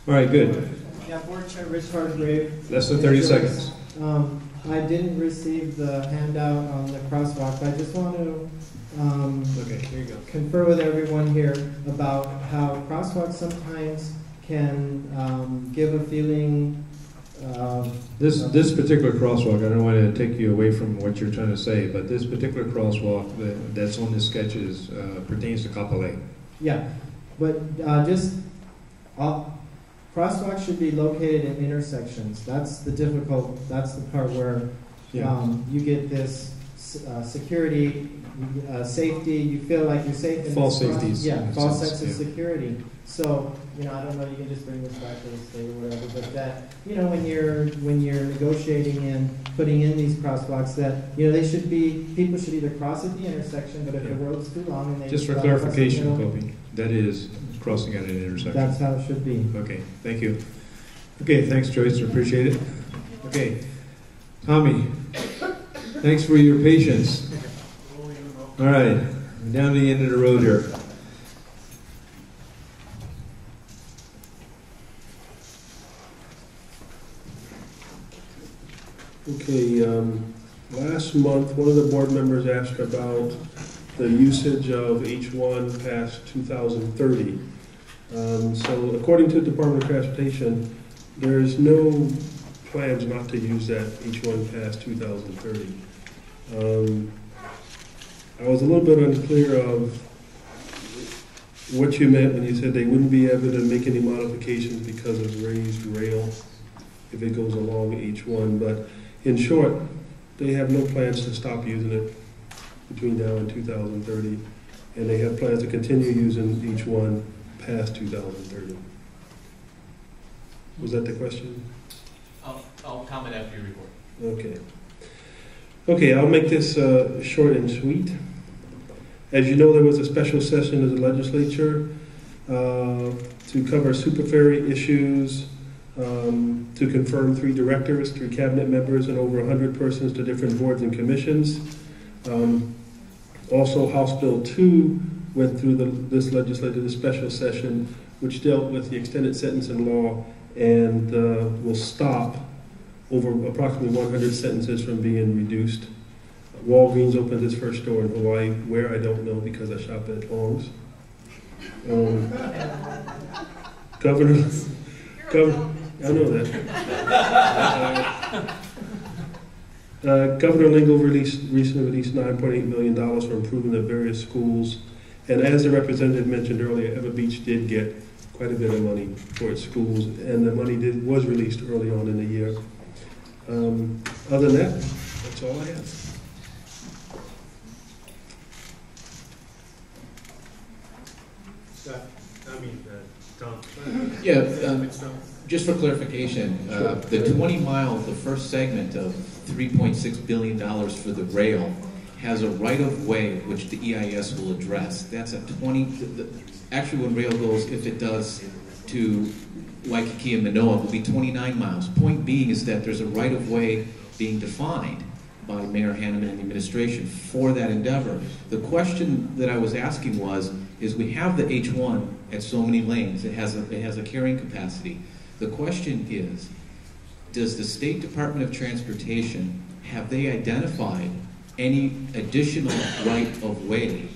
All right, good. Yeah, Board Chair Rich Hargrave. Less than 30 seconds. I didn't receive the handout on the crosswalk. I just want to okay, here you go. confer with everyone here about how crosswalks sometimes can give a feeling. This particular crosswalk, I don't want to take you away from what you're trying to say, but this particular crosswalk that's on the sketches pertains to Kapolei. Yeah, but just Crosswalks should be located in intersections. That's the part where you get this security, safety, you feel like you're safe. False safeties. Yeah, false sense of security. So, I don't know, you can just bring this back to the state or whatever, but that, when you're negotiating and putting in these crosswalks, that, people should either cross at the intersection, but if the road's too long and they... Just for clarification, Kobe, that is crossing at an intersection. That's how it should be. Okay, thank you. Okay, thanks, Joyce, appreciate it. Okay, Tommy, thanks for your patience. All right, we're down to the end of the road here. Okay, last month, one of the board members asked about the usage of H1 past 2030. So according to the Department of Transportation, there's no plans not to use that H1 past 2030. I was a little bit unclear of what you meant when you said they wouldn't be able to make any modifications because of raised rail if it goes along H1, but in short, they have no plans to stop using it between now and 2030, and they have plans to continue using H1 past 2030. Was that the question? I'll comment after your report. Okay. Okay, I'll make this short and sweet. As you know, there was a special session of the legislature to cover super ferry issues, to confirm 3 directors, 3 cabinet members, and over 100 persons to different boards and commissions. Also, House Bill 2 went through this legislative special session, which dealt with the extended sentencing law and will stop over approximately 100 sentences from being reduced. Walgreens opened its first store in Hawaii, where I don't know because I shop at Long's. Governor, I know that. Governor Lingle recently released $9.8 million for improving the various schools. And as the representative mentioned earlier, Ever Beach did get quite a bit of money for its schools, and the money was released early on in the year. Other than that, that's all I have. Tom. Yeah, just for clarification, the 20-mile, the first segment of $3.6 billion for the rail has a right-of-way which the EIS will address. That's a actually when rail goes, if it does to Waikiki and Manoa, it will be 29 miles. Point being is that there's a right-of-way being defined by Mayor Hanneman and the administration for that endeavor. The question that I was asking is we have the H1 at so many lanes. It has a carrying capacity. The question is, does the State Department of Transportation, have they identified any additional right-of-way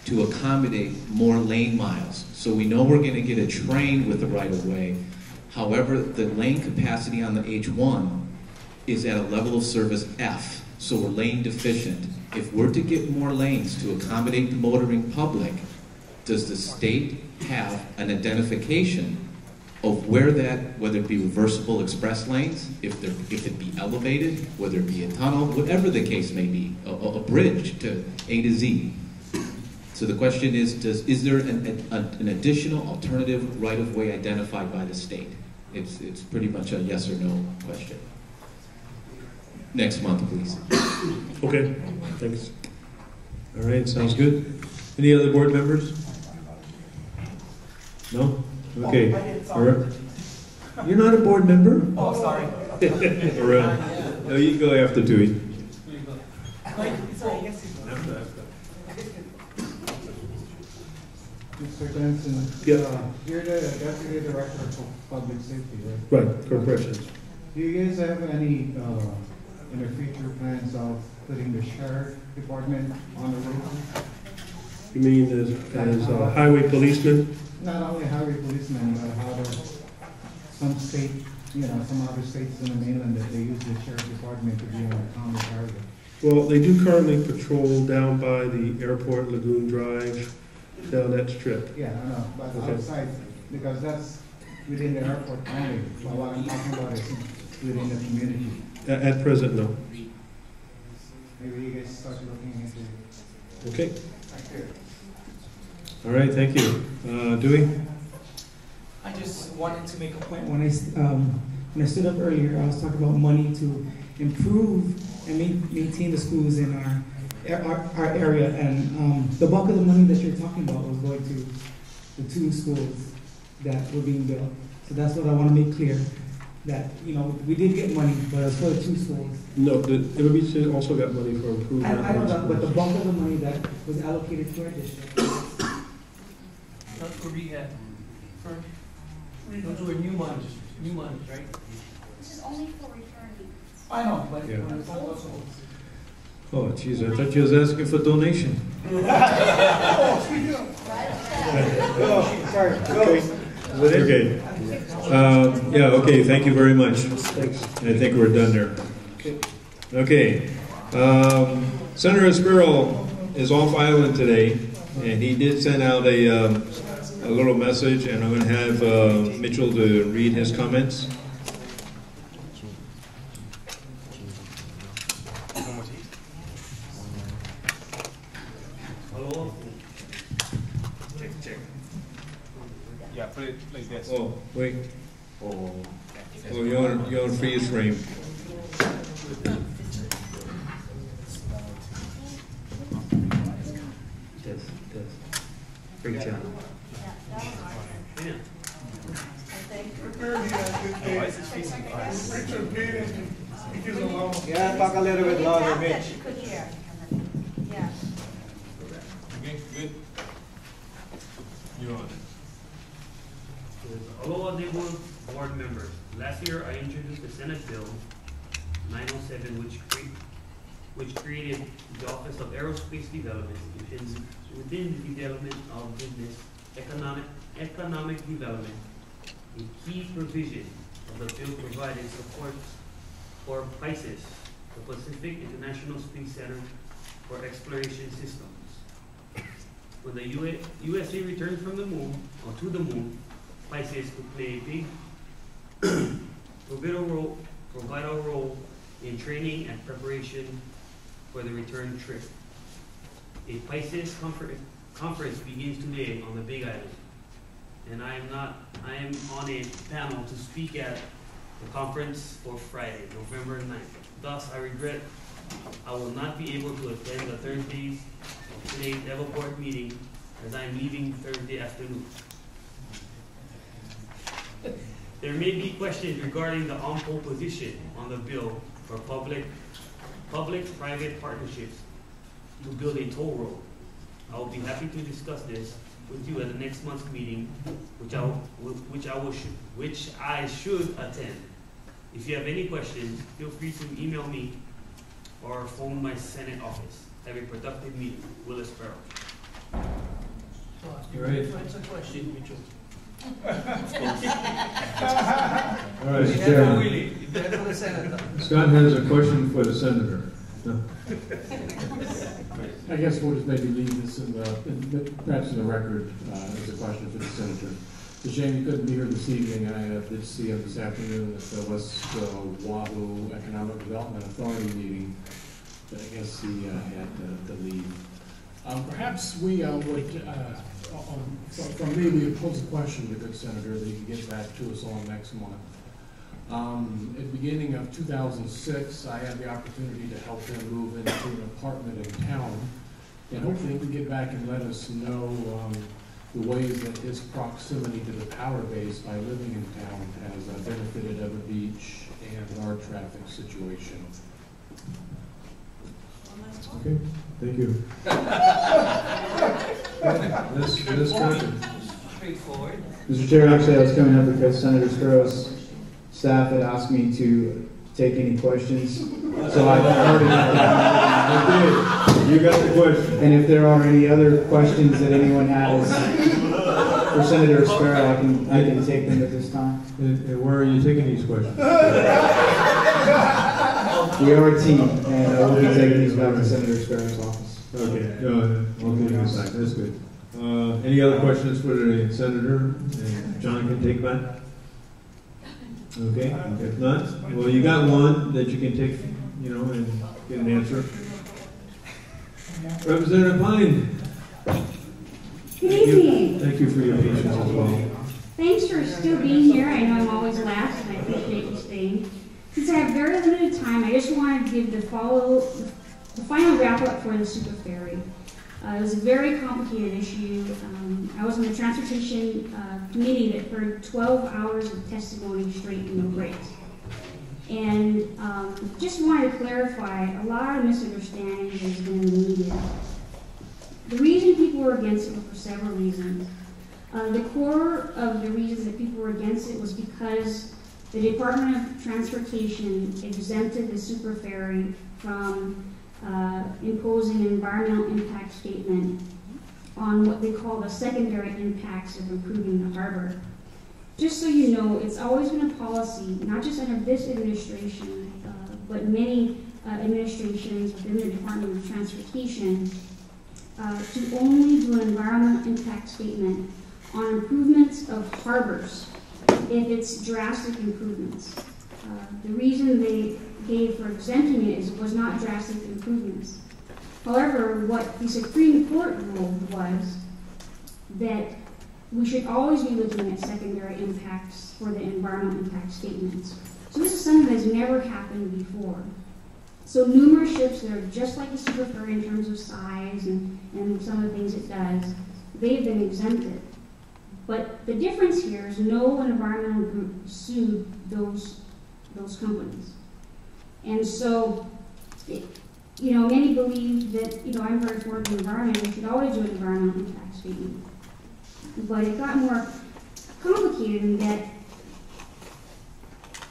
to accommodate more lane miles? So we know we're going to get a train with the right-of-way. However, the lane capacity on the H1 is at a level of service F, so we're lane deficient. If we're to get more lanes to accommodate the motoring public, does the state have an identification of where that, whether it be reversible express lanes, if it be elevated, whether it be a tunnel, whatever the case may be, a bridge to A to Z? So the question is there an additional alternative right-of-way identified by the state? It's pretty much a yes or no question. Next month, please. Okay, thanks. All right, sounds good. Any other board members? No? Okay. All right. You're not a board member? Oh, sorry. Around. No, you can go after Tui. Mr. Benson, you're the Deputy Director of Public Safety, right? Right, corporations. Do you guys have any in the future plans of putting the Sheriff Department on the road? You mean as highway policemen? Not only highway policemen, but how some state, some other states in the mainland that they use the Sheriff Department to be on a common target. Well, they do currently patrol down by the airport, Lagoon Drive, down that strip. Yeah, I know, but outside, because that's within the airport only. But what I'm talking about is within the community. At present, no. Maybe you guys start looking into it. Okay. All right, thank you. Dewey? I just wanted to make a point. When I stood up earlier, I was talking about money to improve and maintain the schools in our area, and the bulk of the money that you're talking about was going to the 2 schools that were being built. So that's what I want to make clear, that, you know, we did get money, but it was for the 2 schools. No, the MOBC also got money for improvement. I know that, but the bulk of the money that was allocated to our district. Not for rehab. Those were new monies, right? This is only for returning. I know, but Yeah. when it's all about schools. Oh, geez, I thought you was asking for donation. Sorry. Okay. Yeah, okay, thank you very much. I think we're done there. Okay. Senator Spiro is off island today, and he did send out a little message, and I'm going to have Mitchell to read his comments. Hello? Check. Yeah, put it like this. Oh, wait. Oh, you're on freeze frame. Great job. Yeah, talk a little bit louder, Mitch. Yeah. Okay, good. You're on. Aloha neighborhood board members. Last year, I introduced the Senate Bill 907, which created the Office of Aerospace Development within the development of business, economic development. A key provision of the bill provided support for PISIS, the Pacific International Space Center for Exploration Systems. When the USA returned from the moon, or to the moon, PISIS could play a big, vital role in training and preparation for the return trip. A PISIS conference begins today on the Big Island, and I am on a panel to speak at the conference for Friday, November 9th. Thus, I regret I will not be able to attend the Thursdays of today's Evo Board meeting, as I am leaving Thursday afternoon. There may be questions regarding the on-pole position on the bill for public-private partnerships to build a toll road. I will be happy to discuss this with you at the next month's meeting, which I should attend. If you have any questions, feel free to email me or phone my Senate office. Have a productive meeting. Willis Farrell. Right. That's a question, Mitchell. All right, Scott has a question for the senator. No. I guess we'll just maybe leave this perhaps in the record as a question for the senator. It's a shame you couldn't be here this evening. I did see him this afternoon at the West Wahoo Economic Development Authority meeting, but I guess he had to leave. Perhaps we would, from me, we would pose a question to the good senator that he can get back to us on next month. At the beginning of 2006, I had the opportunity to help him move into an apartment in town, and hopefully he can get back and let us know the ways that his proximity to the power base by living in town has benefited Ever Beach and our traffic situation. Okay, thank you. This question. Straightforward. Mr. Chair, actually, I was coming up because Senator Spiro's staff had asked me to take any questions. So I already you got the question. And if there are any other questions that anyone has for Senator Spiro, I can take them at this time. And where are you taking these questions? We are a team, and we'll be taking these back to Senator Spiro's office. Okay, go ahead. I'll take this back. That's good. Any other questions for the senator? And John can take that. Okay, if not, well, you got one that you can take, and get an answer. Representative Pine. Good evening. Thank you for your patience as well. Thanks for still being here. I know I'm always last, and I appreciate you staying. Since I have very limited time, I just wanted to give the final wrap-up for the Super Ferry. It was a very complicated issue. I was on the Transportation Committee that heard 12 hours of testimony straight and no breaks. And just wanted to clarify, a lot of misunderstandings has been in the media. The reason people were against it was for several reasons. The core of the reasons that people were against it was because the Department of Transportation exempted the Super Ferry from imposing an environmental impact statement on what they call the secondary impacts of improving the harbor. Just so you know, it's always been a policy, not just under this administration, but many administrations within the Department of Transportation, to only do an environmental impact statement on improvements of harbors if it's drastic improvements. The reason they gave for exempting it was not drastic improvements. However, what the Supreme Court ruled was that we should always be looking at secondary impacts for the environmental impact statements. So this is something that's never happened before. So numerous ships that are just like the Super Ferry in terms of size and some of the things it does, they've been exempted. But the difference here is no environmental group sued those companies. And so, many believe that, I'm very for the environment, we should always do an environmental impact statement. But it got more complicated in that,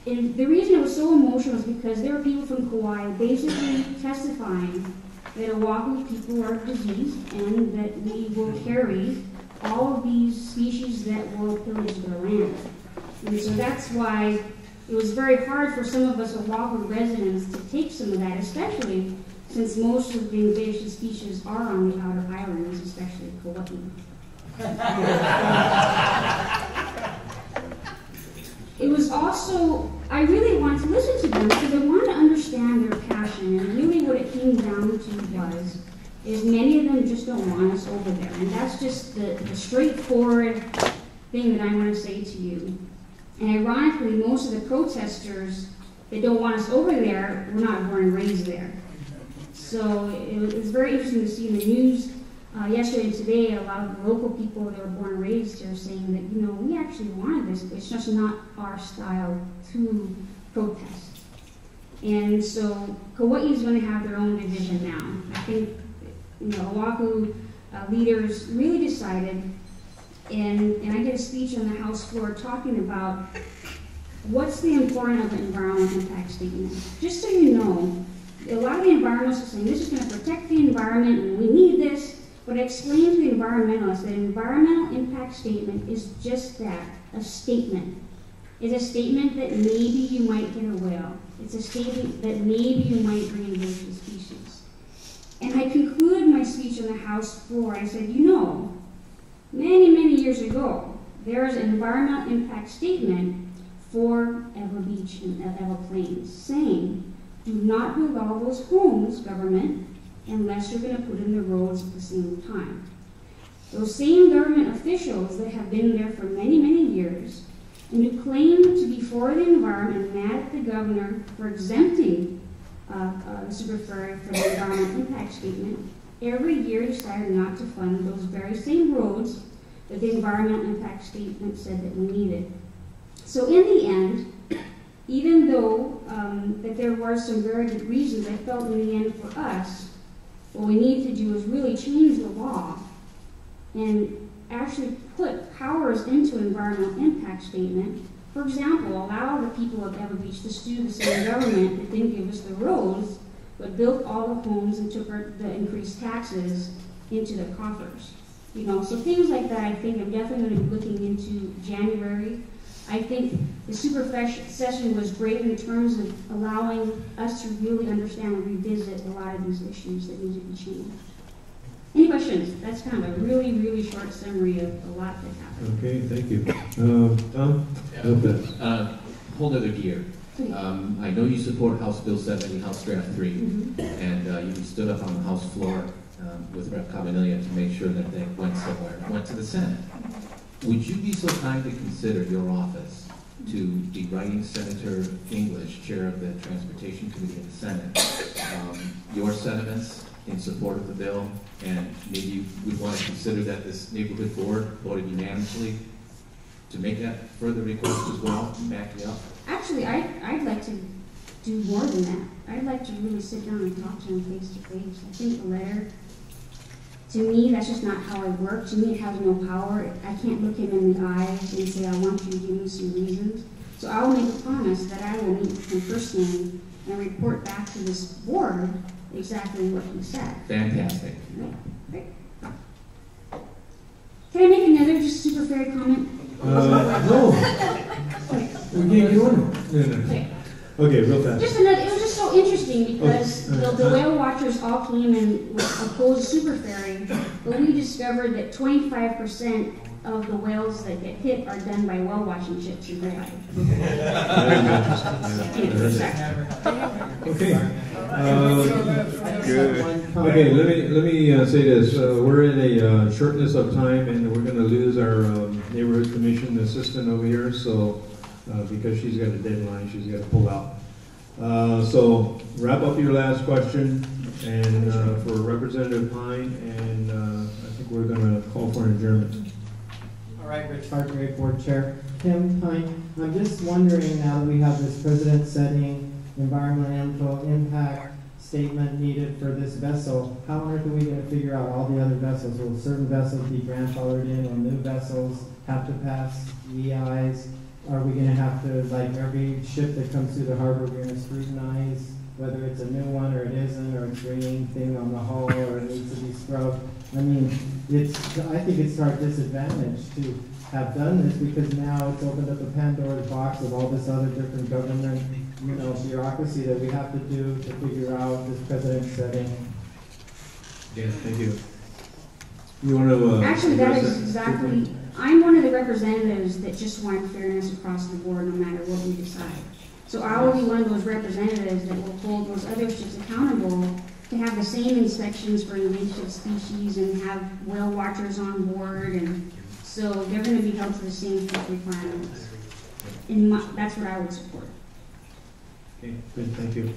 the reason it was so emotional is because there were people from Kauai basically testifying that Oahu people are diseased and that we will carry all of these species that will pillage their land. And so that's why it was very hard for some of us Oahu residents to take some of that, especially since most of the invasive species are on the outer islands, especially Kauai. It was also, I really wanted to listen to them because I wanted to understand their passion, and really what it came down to is many of them just don't want us over there, and that's just the straightforward thing that I want to say to you. And ironically, most of the protesters that don't want us over there were not born and raised there. So it was very interesting to see in the news yesterday and today, a lot of the local people that were born and raised here saying that, we actually wanted this, but it's just not our style to protest. And so Kauai is going to have their own division now. I think, Oahu leaders really decided, and I did a speech on the House floor talking about what's the importance of an environmental impact statement. Just so you know, a lot of the environmentalists are saying this is going to protect the environment and we need this, but I explained to the environmentalists that an environmental impact statement is just that, a statement. It's a statement that maybe you might get a whale. It's a statement that maybe you might bring invasive species. And I concluded my speech on the House floor. I said, many, many years ago, there was an environmental impact statement for Ewa Beach and Ewa Plains saying, do not build all those homes, government, unless you're going to put in the roads at the same time. Those same government officials that have been there for many, many years and who claim to be for the environment and mad at the governor for exempting the Super Ferry from the environmental impact statement, every year decided not to fund those very same roads that the environmental impact statement said that we needed. So in the end, even though that there were some very good reasons, I felt in the end for us, what we need to do is really change the law and actually put powers into an environmental impact statement. For example, allow the people of Ewa Beach to sue the same government that didn't give us the roads, but built all the homes and took the increased taxes into the coffers. So things like that, I think I'm definitely going to be looking into January. I think the super session was great in terms of allowing us to really understand and revisit a lot of these issues that need to be changed. Any questions? That's kind of a really, really short summary of a lot that happened. Okay, thank you. Tom? Yeah. whole other gear. I know you support House Bill 70, House Draft 3, and you stood up on the House floor with Rep. Cabanilla to make sure that they went somewhere, went to the Senate. Would you be so kind to consider your office to be writing Senator English, chair of the Transportation Committee in the Senate, your sentiments in support of the bill, and maybe we'd want to consider that this neighborhood board voted unanimously to make that further request as well, to back me up? Actually, I'd like to do more than that. I'd like to really sit down and talk to him face to face. I think the letter, to me, that's just not how I work. To me, it has no power. I can't look him in the eye and say, I want you to give me some reasons. So I will make a promise that I will meet with him personally and report back to this board exactly what he said. Fantastic. Right. Can I make another just super fairy comment? No. We can't get on. Okay. Okay, real fast. Just another, it was just so interesting because the whale watchers all came and opposed super ferry, but we discovered that 25% of the whales that get hit are done by whale watching ships in Red Eye. Okay. Okay, let me say this. We're in a shortness of time, and we're going to lose our neighborhood commission assistant over here. So because she's got a deadline, she's got to pull out. So wrap up your last question, and for Representative Pine, and I think we're going to call for an adjournment. All right, Rich Hargrave, Board Chair. Tim Pine, I'm just wondering, now that we have this precedent-setting environmental impact statement needed for this vessel, how on earth are we going to figure out all the other vessels? Will certain vessels be grandfathered in, or new vessels have to pass EIs? Are we going to have to, like every ship that comes through the harbor, we're going to scrutinize whether it's a new one or it isn't, or it's green thing on the hull, or it needs to be scrubbed? I mean, I think it's our disadvantage to have done this, because now it's opened up a Pandora's box of all this other different government, bureaucracy that we have to do to figure out this precedent setting. Yeah, thank you. You want to actually, that is exactly. I'm one of the representatives that just want fairness across the board, no matter what we decide. So I will be one of those representatives that will hold those other ships accountable to have the same inspections for invasive species and have whale watchers on board, and so they're going to be held to the same requirements. And that's what I would support. Okay, good, thank you.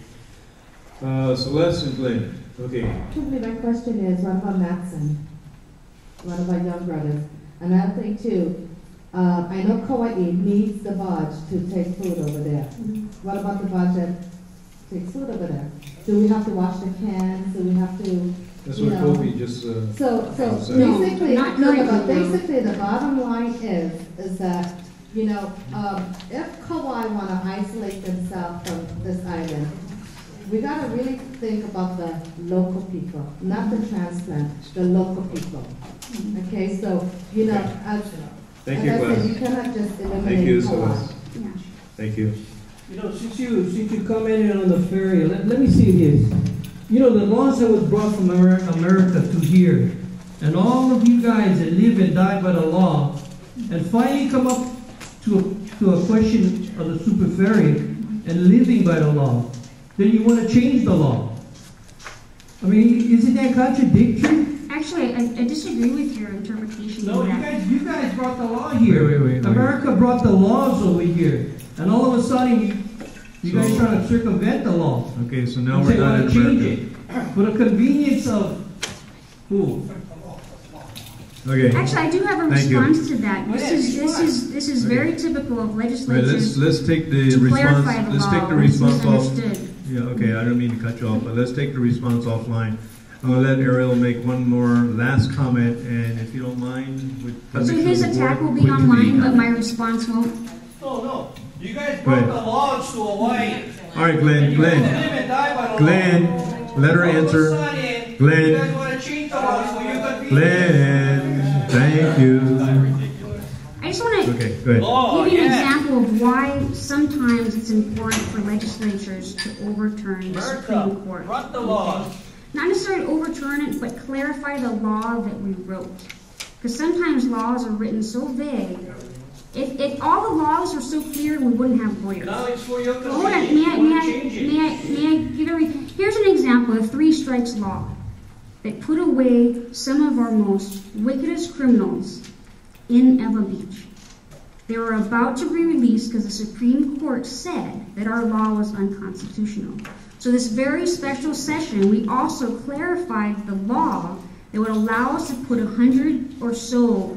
Celeste and Glenn. Okay. My question is, what about Matson? What about Young Brothers? Another thing too, I know Kauai needs the barge to take food over there. What about the barge that takes food over there? Do we have to wash the cans? Do we have to? That's what Kobe just. So basically, the bottom line is that if Kauai want to isolate themselves from this island, we got to really think about the local people, not the transplant, the local people. Okay, so, as Thank you, I Glenn. said, you cannot just eliminate Thank you, Kauai. Celeste. Thank you. Since you commented on the ferry, let me say this. The laws that was brought from America to here, and all of you guys that live and die by the law, and finally come up to a question of the super ferry and living by the law, then you want to change the law. I mean, isn't that contradictory? Actually, I disagree with your interpretation. No, you guys brought the law here. Wait. America brought the laws over here, and all of a sudden you guys trying to circumvent the law. Okay, so now we're not in change it for the convenience of who? Okay. Actually, I do have a response to that. This is very typical of legislatures. Right, let's take the response. Let's take the response off. Yeah, okay. I don't mean to cut you off, but let's take the response offline. I'll let Ariel make one more last comment, and if you don't mind, with so his attack will be online, but my response won't. No. You guys brought the laws to Hawaii. All right, Glenn, let her answer. Glenn, you guys want to change the laws for your convenience. Glenn, thank you. I just want to give you an example of why sometimes it's important for legislatures to overturn the Supreme Court. Run the laws. Not necessarily overturn it, but clarify the law that we wrote. Because sometimes laws are written so vague If all the laws were so clear, we wouldn't have lawyers. Now it's for your Hold on, convenience. may I give here's an example of 3 strikes law that put away some of our most wickedest criminals in Eva Beach. They were about to be released because the Supreme Court said that our law was unconstitutional. So this very special session, we also clarified the law that would allow us to put 100 or so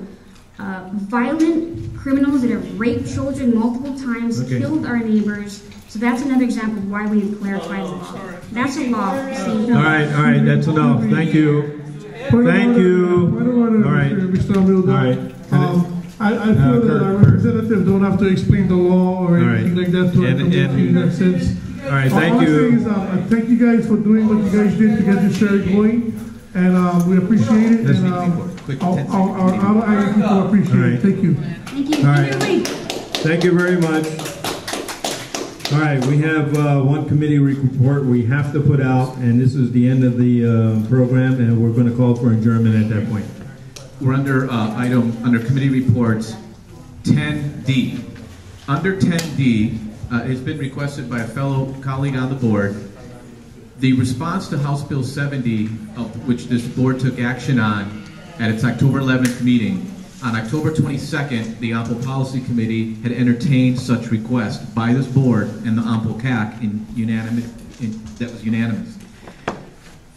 violent criminals that have raped children multiple times, killed our neighbors. So that's another example of why we need to clarify the law. That's a law. All right, that's enough. Thank you. Thank you. All right. Mr. All right. I feel that our representatives don't have to explain the law or anything like that to our community in that sense. All right, thank you. Thank you guys for doing what you guys did to get this show going, and we appreciate it. And our area people appreciate it. Thank you. Thank you. All right. Thank you very much. All right, we have one committee report we have to put out, and this is the end of the program, and we're going to call for adjournment at that point. We're under under committee reports 10D. Under 10D, it's been requested by a fellow colleague on the board. The response to House Bill 70, which this board took action on at its October 11th meeting, on October 22nd, the AMPO Policy Committee had entertained such request by this board and the AMPO CAC that was unanimous.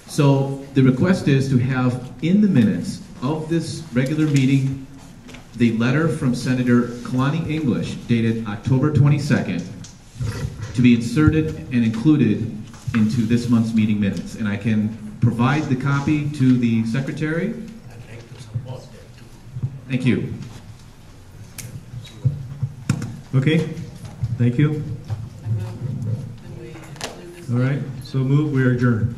So the request is to have in the minutes of this regular meeting the letter from Senator Kalani English dated October 22nd to be inserted and included into this month's meeting minutes. And I can provide the copy to the secretary. Thank you. Okay, thank you. All right, so move, we are adjourned.